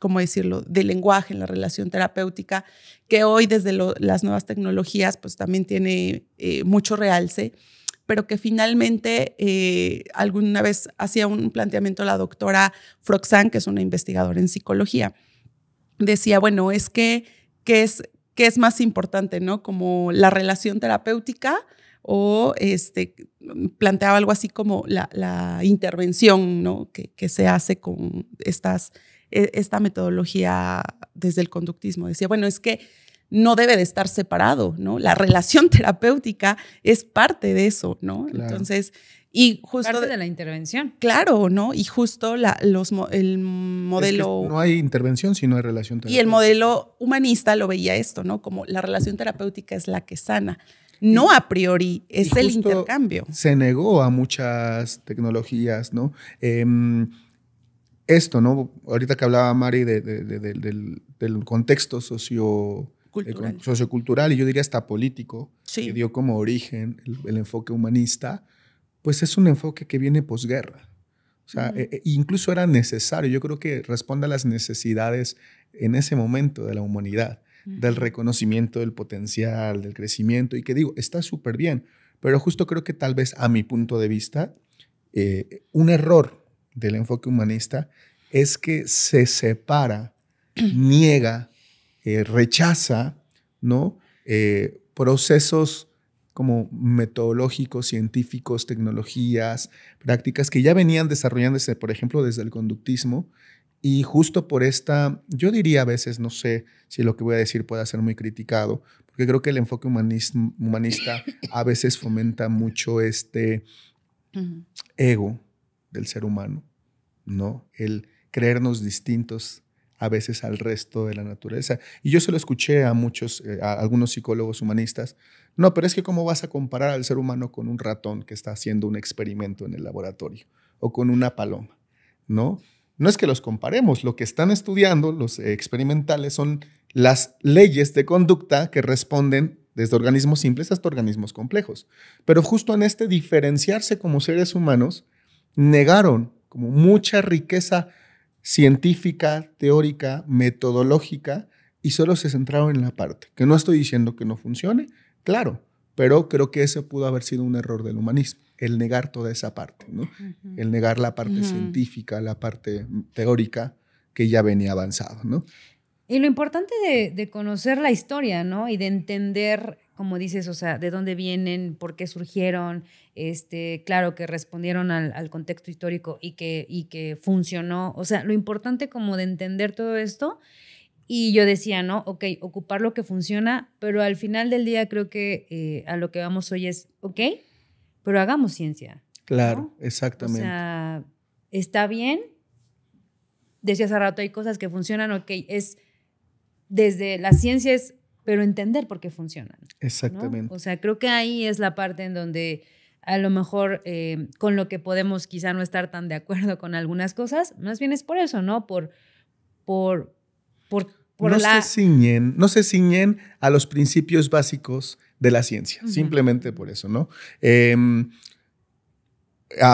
¿cómo decirlo?, de lenguaje en la relación terapéutica, que hoy desde las nuevas tecnologías pues también tiene mucho realce, pero que finalmente alguna vez hacía un planteamiento la doctora Froxán, que es una investigadora en psicología. Decía, bueno, es que ¿qué es más importante, ¿no? Como la relación terapéutica o planteaba algo así como la intervención, ¿no? que se hace con esta metodología desde el conductismo. Decía, bueno, es que no debe de estar separado, ¿no? La relación terapéutica es parte de eso, ¿no? Claro. Entonces, y justo parte de la intervención. Claro, ¿no? Y justo el modelo... Es que no hay intervención si no hay relación terapéutica. Y el modelo humanista lo veía esto, ¿no? Como la relación terapéutica es la que sana. No a priori, es el intercambio. Se negó a muchas tecnologías, ¿no? Esto, ¿no? Ahorita que hablaba Mari del contexto sociocultural y yo diría hasta político, sí, que dio como origen el enfoque humanista, pues es un enfoque que viene posguerra. O sea, incluso era necesario. Yo creo que responde a las necesidades en ese momento de la humanidad, del reconocimiento del potencial, del crecimiento, y que digo, está súper bien, pero justo creo que tal vez a mi punto de vista, un error del enfoque humanista es que se separa, niega, rechaza, ¿no? Procesos como metodológicos, científicos, tecnologías, prácticas que ya venían desarrollándose, por ejemplo, desde el conductismo. Y justo por yo diría a veces, no sé si lo que voy a decir pueda ser muy criticado, porque creo que el enfoque humanista a veces fomenta mucho ego del ser humano, ¿no? El creernos distintos a veces al resto de la naturaleza. Y yo se lo escuché a algunos psicólogos humanistas. No, pero es que ¿cómo vas a comparar al ser humano con un ratón que está haciendo un experimento en el laboratorio o con una paloma? ¿No? No es que los comparemos, lo que están estudiando los experimentales son las leyes de conducta que responden desde organismos simples hasta organismos complejos. Pero justo en diferenciarse como seres humanos, negaron como mucha riqueza científica, teórica, metodológica, y solo se centraron en la parte. Que no estoy diciendo que no funcione, claro, pero creo que ese pudo haber sido un error del humanismo, el negar toda esa parte, ¿no? El negar la parte científica, la parte teórica que ya venía avanzado, ¿no? Y lo importante de conocer la historia, ¿no? Y de entender, como dices, o sea, de dónde vienen, por qué surgieron, claro, que respondieron al contexto histórico y que funcionó. O sea, lo importante como de entender todo esto. Y yo decía, ¿no? Ok, ocupar lo que funciona, pero al final del día creo que a lo que vamos hoy es, ok, pero hagamos ciencia. Claro, ¿no? exactamente. O sea, está bien. Decía hace rato, hay cosas que funcionan, ok, es desde las ciencias, pero entender por qué funcionan. Exactamente. ¿no? O sea, creo que ahí es la parte en donde a lo mejor con lo que podemos quizá no estar tan de acuerdo con algunas cosas, más bien es por eso, ¿no? No se ciñen a los principios básicos de la ciencia, simplemente por eso, ¿no?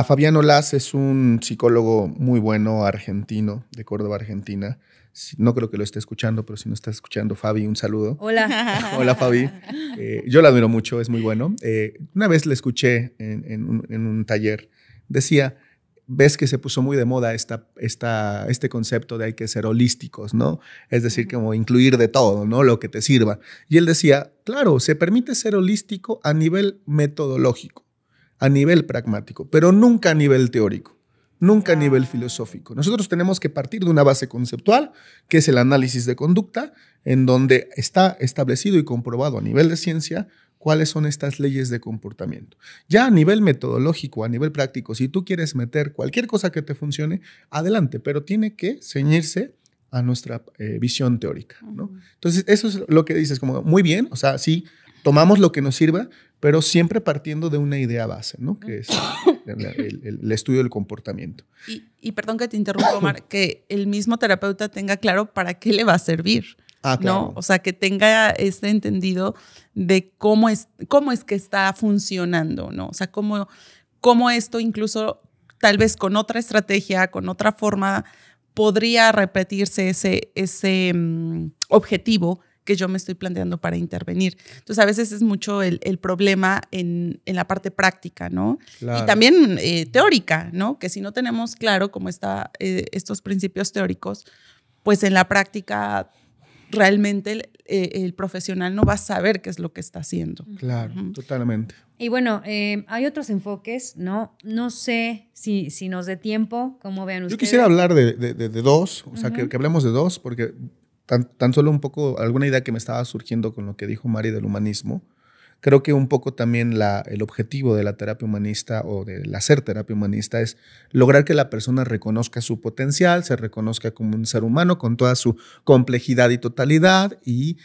Fabián Olaz es un psicólogo muy bueno, argentino, de Córdoba, Argentina. No creo que lo esté escuchando, pero si no está escuchando, Fabi, un saludo. Hola. Hola, Fabi. Yo la admiro mucho, es muy bueno. Una vez le escuché en un taller, decía, ves que se puso muy de moda este concepto de hay que ser holísticos, ¿no? Es decir, como incluir de todo, ¿no? Lo que te sirva. Y él decía, claro, se permite ser holístico a nivel metodológico, a nivel pragmático, pero nunca a nivel teórico. Nunca a nivel filosófico. Nosotros tenemos que partir de una base conceptual, que es el análisis de conducta, en donde está establecido y comprobado a nivel de ciencia cuáles son estas leyes de comportamiento. Ya a nivel metodológico, a nivel práctico, si tú quieres meter cualquier cosa que te funcione, adelante, pero tiene que ceñirse a nuestra visión teórica, ¿no? Entonces, eso es lo que dices, como muy bien, o sea, sí, tomamos lo que nos sirva, pero siempre partiendo de una idea base, ¿no? Que es el estudio del comportamiento. Y perdón que te interrumpa, Omar, que el mismo terapeuta tenga claro para qué le va a servir. Claro. ¿No? O sea, que tenga este entendido de cómo es que está funcionando, ¿no? O sea, cómo esto incluso tal vez con otra estrategia, con otra forma, podría repetirse ese objetivo que yo me estoy planteando para intervenir. Entonces, a veces es mucho el problema en la parte práctica, ¿no? Claro. Y también teórica, ¿no? Que si no tenemos claro cómo están estos principios teóricos, pues en la práctica realmente el profesional no va a saber qué es lo que está haciendo. Claro, totalmente. Y bueno, hay otros enfoques, ¿no? No sé si nos dé tiempo, ¿cómo vean ustedes? Yo quisiera hablar de dos, o sea, que hablemos de dos, porque tan solo un poco alguna idea que me estaba surgiendo con lo que dijo Mari del humanismo. Creo que un poco también el objetivo de la terapia humanista o del hacer terapia humanista es lograr que la persona reconozca su potencial, se reconozca como un ser humano con toda su complejidad y totalidad y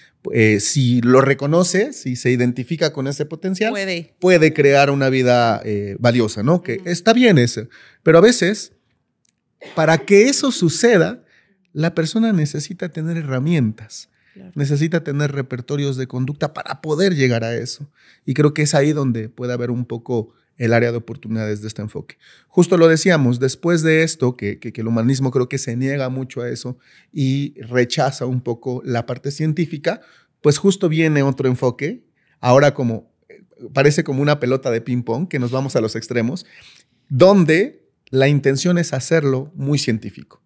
si lo reconoce, si se identifica con ese potencial, puede crear una vida valiosa, ¿no? Que está bien eso, pero a veces para que eso suceda, la persona necesita tener herramientas. Claro. Necesita tener repertorios de conducta para poder llegar a eso. Y creo que es ahí donde puede haber un poco el área de oportunidades de este enfoque. Justo lo decíamos, después de esto, que el humanismo creo que se niega mucho a eso y rechaza un poco la parte científica, pues justo viene otro enfoque, ahora parece como una pelota de ping-pong, que nos vamos a los extremos, donde la intención es hacerlo muy científico,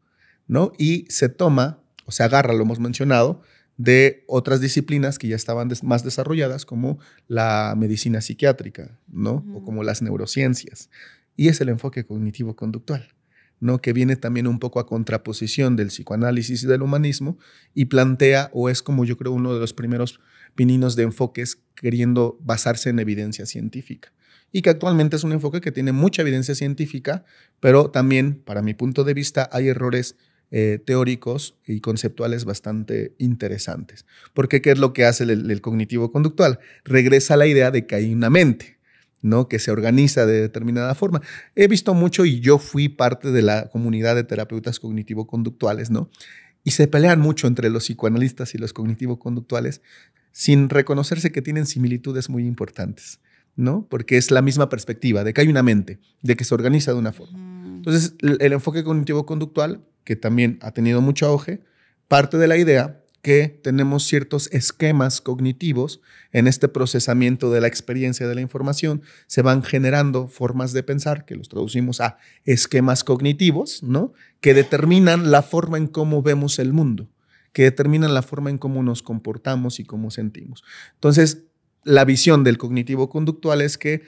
¿no? Y se toma, o se agarra, lo hemos mencionado, de otras disciplinas que ya estaban más desarrolladas, como la medicina psiquiátrica, ¿no? O como las neurociencias. Y es el enfoque cognitivo-conductual, ¿no? Que viene también un poco a contraposición del psicoanálisis y del humanismo y plantea, o es como yo creo uno de los primeros pininos de enfoques queriendo basarse en evidencia científica. Y que actualmente es un enfoque que tiene mucha evidencia científica, pero también, para mi punto de vista, hay errores teóricos y conceptuales bastante interesantes. Porque ¿qué es lo que hace el cognitivo-conductual? Regresa a la idea de que hay una mente, ¿no? Que se organiza de determinada forma. He visto mucho y yo fui parte de la comunidad de terapeutas cognitivo-conductuales, ¿no? Y se pelean mucho entre los psicoanalistas y los cognitivo-conductuales sin reconocerse que tienen similitudes muy importantes, ¿no? Porque es la misma perspectiva de que hay una mente, de que se organiza de una forma. Entonces, el enfoque cognitivo-conductual, que también ha tenido mucho auge, parte de la idea que tenemos ciertos esquemas cognitivos en este procesamiento de la experiencia de la información, se van generando formas de pensar, que los traducimos a esquemas cognitivos, ¿no? Que determinan la forma en cómo vemos el mundo, que determinan la forma en cómo nos comportamos y cómo sentimos. Entonces, la visión del cognitivo-conductual es que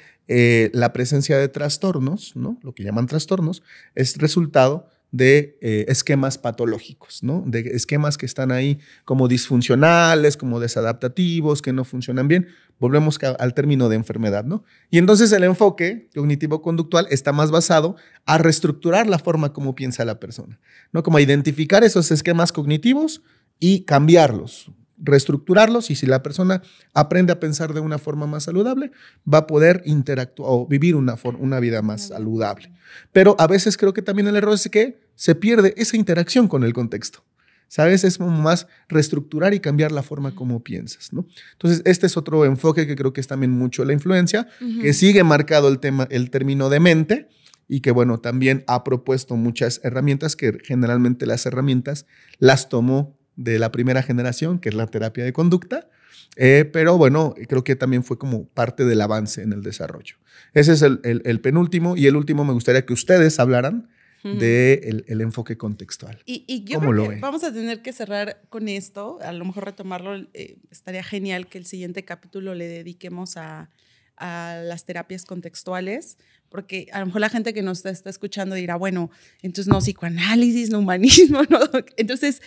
la presencia de trastornos, ¿no? Lo que llaman trastornos, es resultado de esquemas patológicos, ¿no? De esquemas que están ahí como disfuncionales, como desadaptativos, que no funcionan bien. Volvemos al término de enfermedad, ¿no? Y entonces el enfoque cognitivo-conductual está más basado a reestructurar la forma como piensa la persona, ¿no? Como a identificar esos esquemas cognitivos y cambiarlos, reestructurarlos, y si la persona aprende a pensar de una forma más saludable, va a poder interactuar o vivir una vida más saludable. Pero a veces creo que también el error es que se pierde esa interacción con el contexto, ¿sabes? Es como más reestructurar y cambiar la forma como piensas, ¿no? Entonces, este es otro enfoque que creo que es también mucho la influencia, que sigue marcado el término de mente, y que, bueno, también ha propuesto muchas herramientas que generalmente las herramientas las tomó de la primera generación, que es la terapia de conducta, pero bueno, creo que también fue como parte del avance en el desarrollo. Ese es el penúltimo, y el último me gustaría que ustedes hablaran del el enfoque contextual. Y yo creo que vamos a tener que cerrar con esto, a lo mejor retomarlo, estaría genial que el siguiente capítulo le dediquemos a las terapias contextuales, porque a lo mejor la gente que nos está escuchando dirá, bueno, entonces no psicoanálisis, no humanismo, ¿no? Entonces,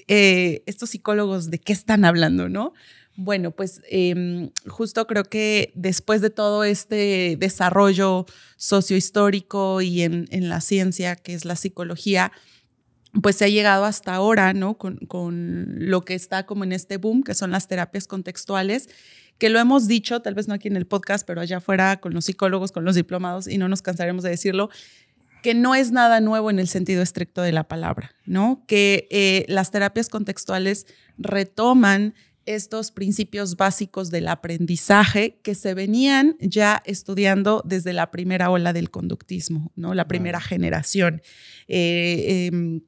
estos psicólogos, ¿de qué están hablando, no? Bueno, pues justo creo que después de todo este desarrollo sociohistórico y en la ciencia, que es la psicología, pues se ha llegado hasta ahora, ¿no? Con lo que está como en este boom, que son las terapias contextuales, que lo hemos dicho, tal vez no aquí en el podcast, pero allá afuera con los psicólogos, con los diplomados, y no nos cansaremos de decirlo, que no es nada nuevo en el sentido estricto de la palabra, ¿no? Que las terapias contextuales retoman estos principios básicos del aprendizaje que se venían ya estudiando desde la primera ola del conductismo, ¿no? La primera generación. Y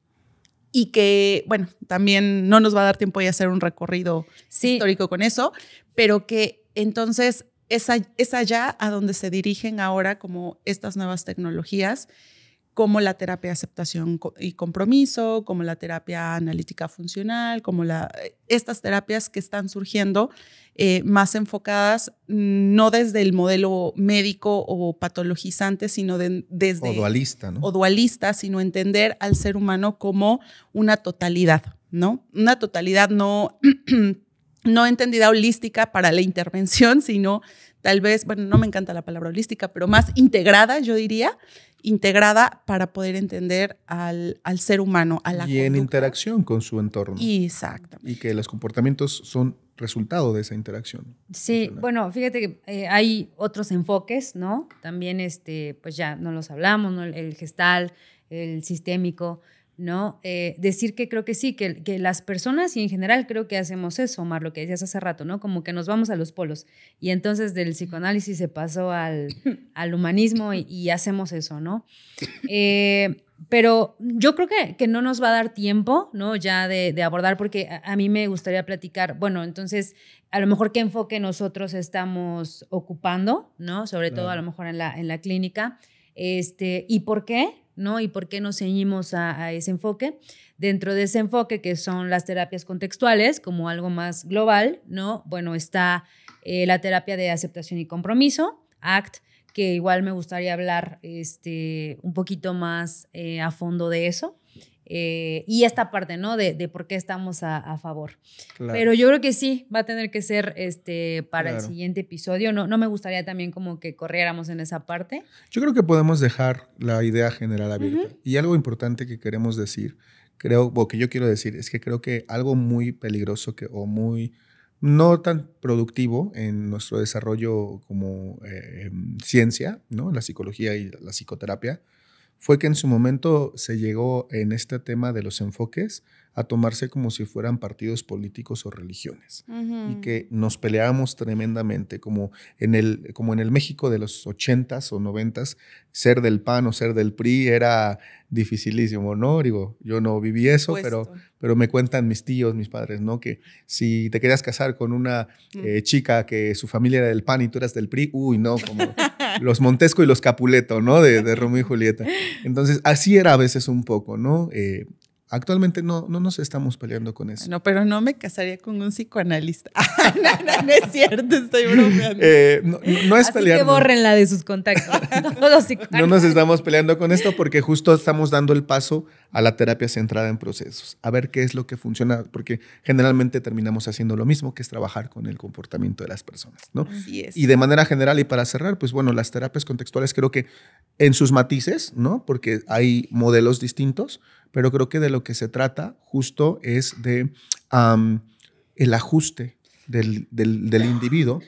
que, bueno, también no nos va a dar tiempo de hacer un recorrido histórico con eso, pero que entonces es allá a donde se dirigen ahora como estas nuevas tecnologías, como la terapia de aceptación y compromiso, como la terapia analítica funcional, como estas terapias que están surgiendo más enfocadas no desde el modelo médico o patologizante, sino desde... O dualista, ¿no? O dualista, sino entender al ser humano como una totalidad, ¿no? Una totalidad no entendida holística para la intervención, sino tal vez, bueno, no me encanta la palabra holística, pero más integrada, yo diría, integrada para poder entender al ser humano, a la conducta. Y en interacción con su entorno. Exactamente. Y que los comportamientos son resultado de esa interacción. Sí, bueno, fíjate que hay otros enfoques, ¿no? También, pues ya no los hablamos, ¿no? El gestal, el sistémico, ¿no? Decir que creo que sí, que las personas y en general creo que hacemos eso, Omar, lo que decías hace rato, ¿no? Como que nos vamos a los polos y entonces del psicoanálisis se pasó al humanismo y hacemos eso, ¿no? Pero yo creo que no nos va a dar tiempo, ¿no? Ya de abordar, porque a mí me gustaría platicar, bueno, entonces, a lo mejor qué enfoque nosotros estamos ocupando, ¿no? Sobre todo a lo mejor en la clínica, y por qué, ¿no? Y por qué nos ceñimos a ese enfoque. Dentro de ese enfoque, que son las terapias contextuales, como algo más global, ¿no? Bueno, está la terapia de aceptación y compromiso, ACT, que igual me gustaría hablar un poquito más a fondo de eso. Y esta parte, ¿no? De por qué estamos a favor. Claro. Pero yo creo que sí, va a tener que ser para el siguiente episodio. No me gustaría también como que corriéramos en esa parte. Yo creo que podemos dejar la idea general abierta. Y algo importante que queremos decir, o que yo quiero decir, es que creo que algo muy peligroso o muy no tan productivo en nuestro desarrollo como ciencia, ¿no? La psicología y la psicoterapia, fue que en su momento se llegó en este tema de los enfoques a tomarse como si fueran partidos políticos o religiones y que nos peleábamos tremendamente, como en el México de los 80s o 90s, ser del PAN o ser del PRI era dificilísimo, ¿no? Digo, yo no viví eso, pero me cuentan mis tíos, mis padres, ¿no? Que si te querías casar con una chica que su familia era del PAN y tú eras del PRI, uy, no, como los Montesco y los Capuleto, ¿no? De Romeo y Julieta. Entonces, así era a veces un poco, ¿no? Actualmente no nos estamos peleando con eso. No, pero no me casaría con un psicoanalista. No es cierto, estoy bromeando. No es así pelear. Que bórrenla de sus contactos. No nos estamos peleando con esto porque justo estamos dando el paso a la terapia centrada en procesos. A ver qué es lo que funciona, porque generalmente terminamos haciendo lo mismo, que es trabajar con el comportamiento de las personas, ¿no? Así es. Y de manera general y para cerrar, pues bueno, las terapias contextuales creo que en sus matices, ¿no? Porque hay modelos distintos, pero creo que de lo que se trata justo es de el ajuste del individuo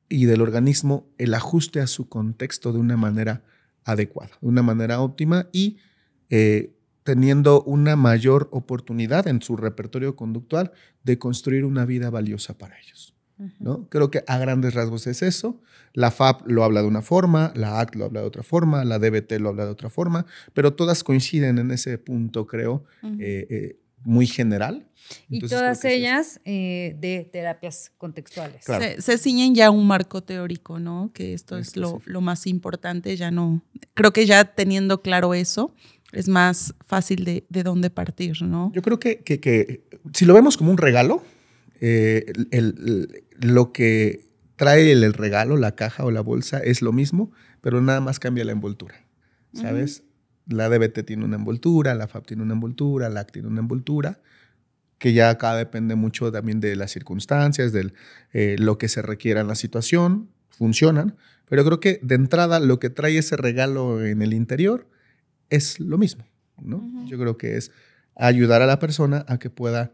y del organismo, el ajuste a su contexto de una manera adecuada, de una manera óptima y teniendo una mayor oportunidad en su repertorio conductual de construir una vida valiosa para ellos. ¿no? Creo que a grandes rasgos es eso. La FAP lo habla de una forma, la ACT lo habla de otra forma, la DBT lo habla de otra forma, pero todas coinciden en ese punto, creo, muy general. Entonces, y todas ellas de terapias contextuales. Claro. Se ciñen ya a un marco teórico, ¿no? Que esto es lo más importante. Ya no, creo que ya teniendo claro eso, es más fácil de dónde partir, ¿no? Yo creo que si lo vemos como un regalo, lo que trae el regalo, la caja o la bolsa, es lo mismo, pero nada más cambia la envoltura, ¿sabes? La DBT tiene una envoltura, la FAP tiene una envoltura, la AC tiene una envoltura, que ya acá depende mucho también de las circunstancias, de lo que se requiera en la situación, funcionan, pero creo que de entrada lo que trae ese regalo en el interior es lo mismo, ¿no? Yo creo que es ayudar a la persona a que pueda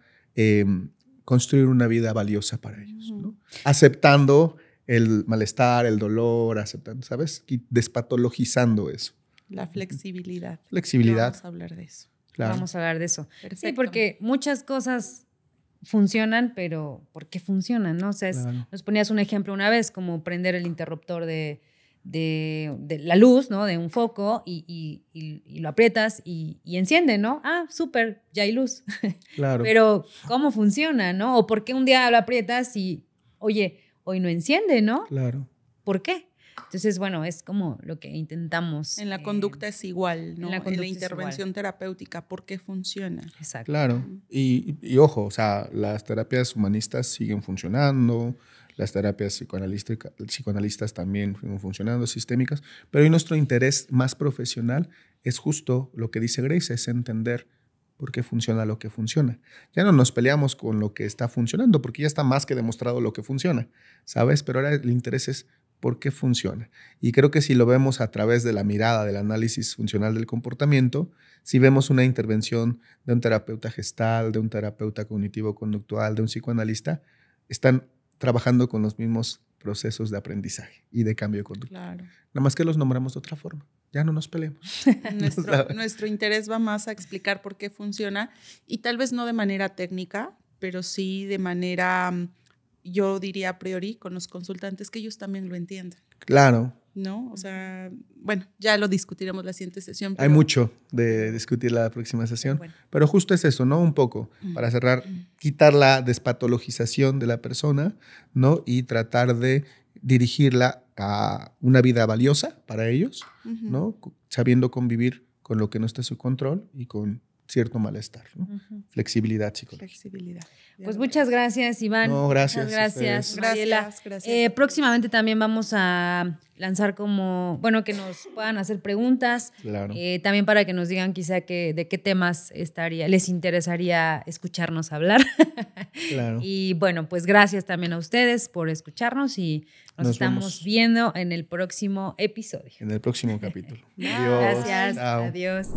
construir una vida valiosa para ellos, ¿no? Aceptando el malestar, el dolor, aceptando, ¿sabes? Y despatologizando eso. La flexibilidad. Flexibilidad. Vamos a hablar de eso. Claro. Vamos a hablar de eso. Perfecto. Sí, porque muchas cosas funcionan, pero ¿por qué funcionan? ¿No? O sea, nos ponías un ejemplo una vez, como prender el interruptor de la luz, ¿no? De un foco y lo aprietas y enciende, ¿no? Ah, súper, ya hay luz. Claro. Pero ¿cómo funciona, no? O ¿por qué un día lo aprietas y, oye, hoy no enciende, ¿no? Claro. ¿Por qué? Entonces, bueno, es como lo que intentamos. En la conducta es igual, ¿no? En la intervención igual. terapéutica, ¿por qué funciona? Exacto. Claro. Y ojo, o sea, las terapias humanistas siguen funcionando, las terapias psicoanalistas también siguen funcionando, sistémicas, pero hoy nuestro interés más profesional es justo lo que dice Grace, es entender por qué funciona lo que funciona. Ya no nos peleamos con lo que está funcionando, porque ya está más que demostrado lo que funciona, ¿sabes? Pero ahora el interés es por qué funciona. Y creo que si lo vemos a través de la mirada del análisis funcional del comportamiento, si vemos una intervención de un terapeuta gestal, de un terapeuta cognitivo-conductual, de un psicoanalista, están trabajando con los mismos procesos de aprendizaje y de cambio de conducta. Claro. Nada más que los nombramos de otra forma. Ya no nos peleemos. Nuestro interés va más a explicar por qué funciona y tal vez no de manera técnica, pero sí de manera, yo diría a priori, con los consultantes, que ellos también lo entiendan. Claro. ¿No? O sea, bueno, ya lo discutiremos la siguiente sesión. Hay mucho de discutir la próxima sesión, pero justo es eso, ¿no? Un poco, para cerrar, quitar la despatologización de la persona, ¿no? Y tratar de dirigirla a una vida valiosa para ellos, ¿no? Sabiendo convivir con lo que no está en su control y con cierto malestar, ¿no? Flexibilidad psicológica. Flexibilidad. Pues muchas gracias, Iván. No, gracias. Muchas gracias, Mariela. Gracias. Próximamente también vamos a lanzar como, bueno, que nos puedan hacer preguntas. Claro. También para que nos digan quizá de qué temas les interesaría escucharnos hablar. Claro. Y bueno, pues gracias también a ustedes por escucharnos y nos estamos viendo en el próximo episodio. En el próximo capítulo. Adiós. Gracias. Chao. Adiós.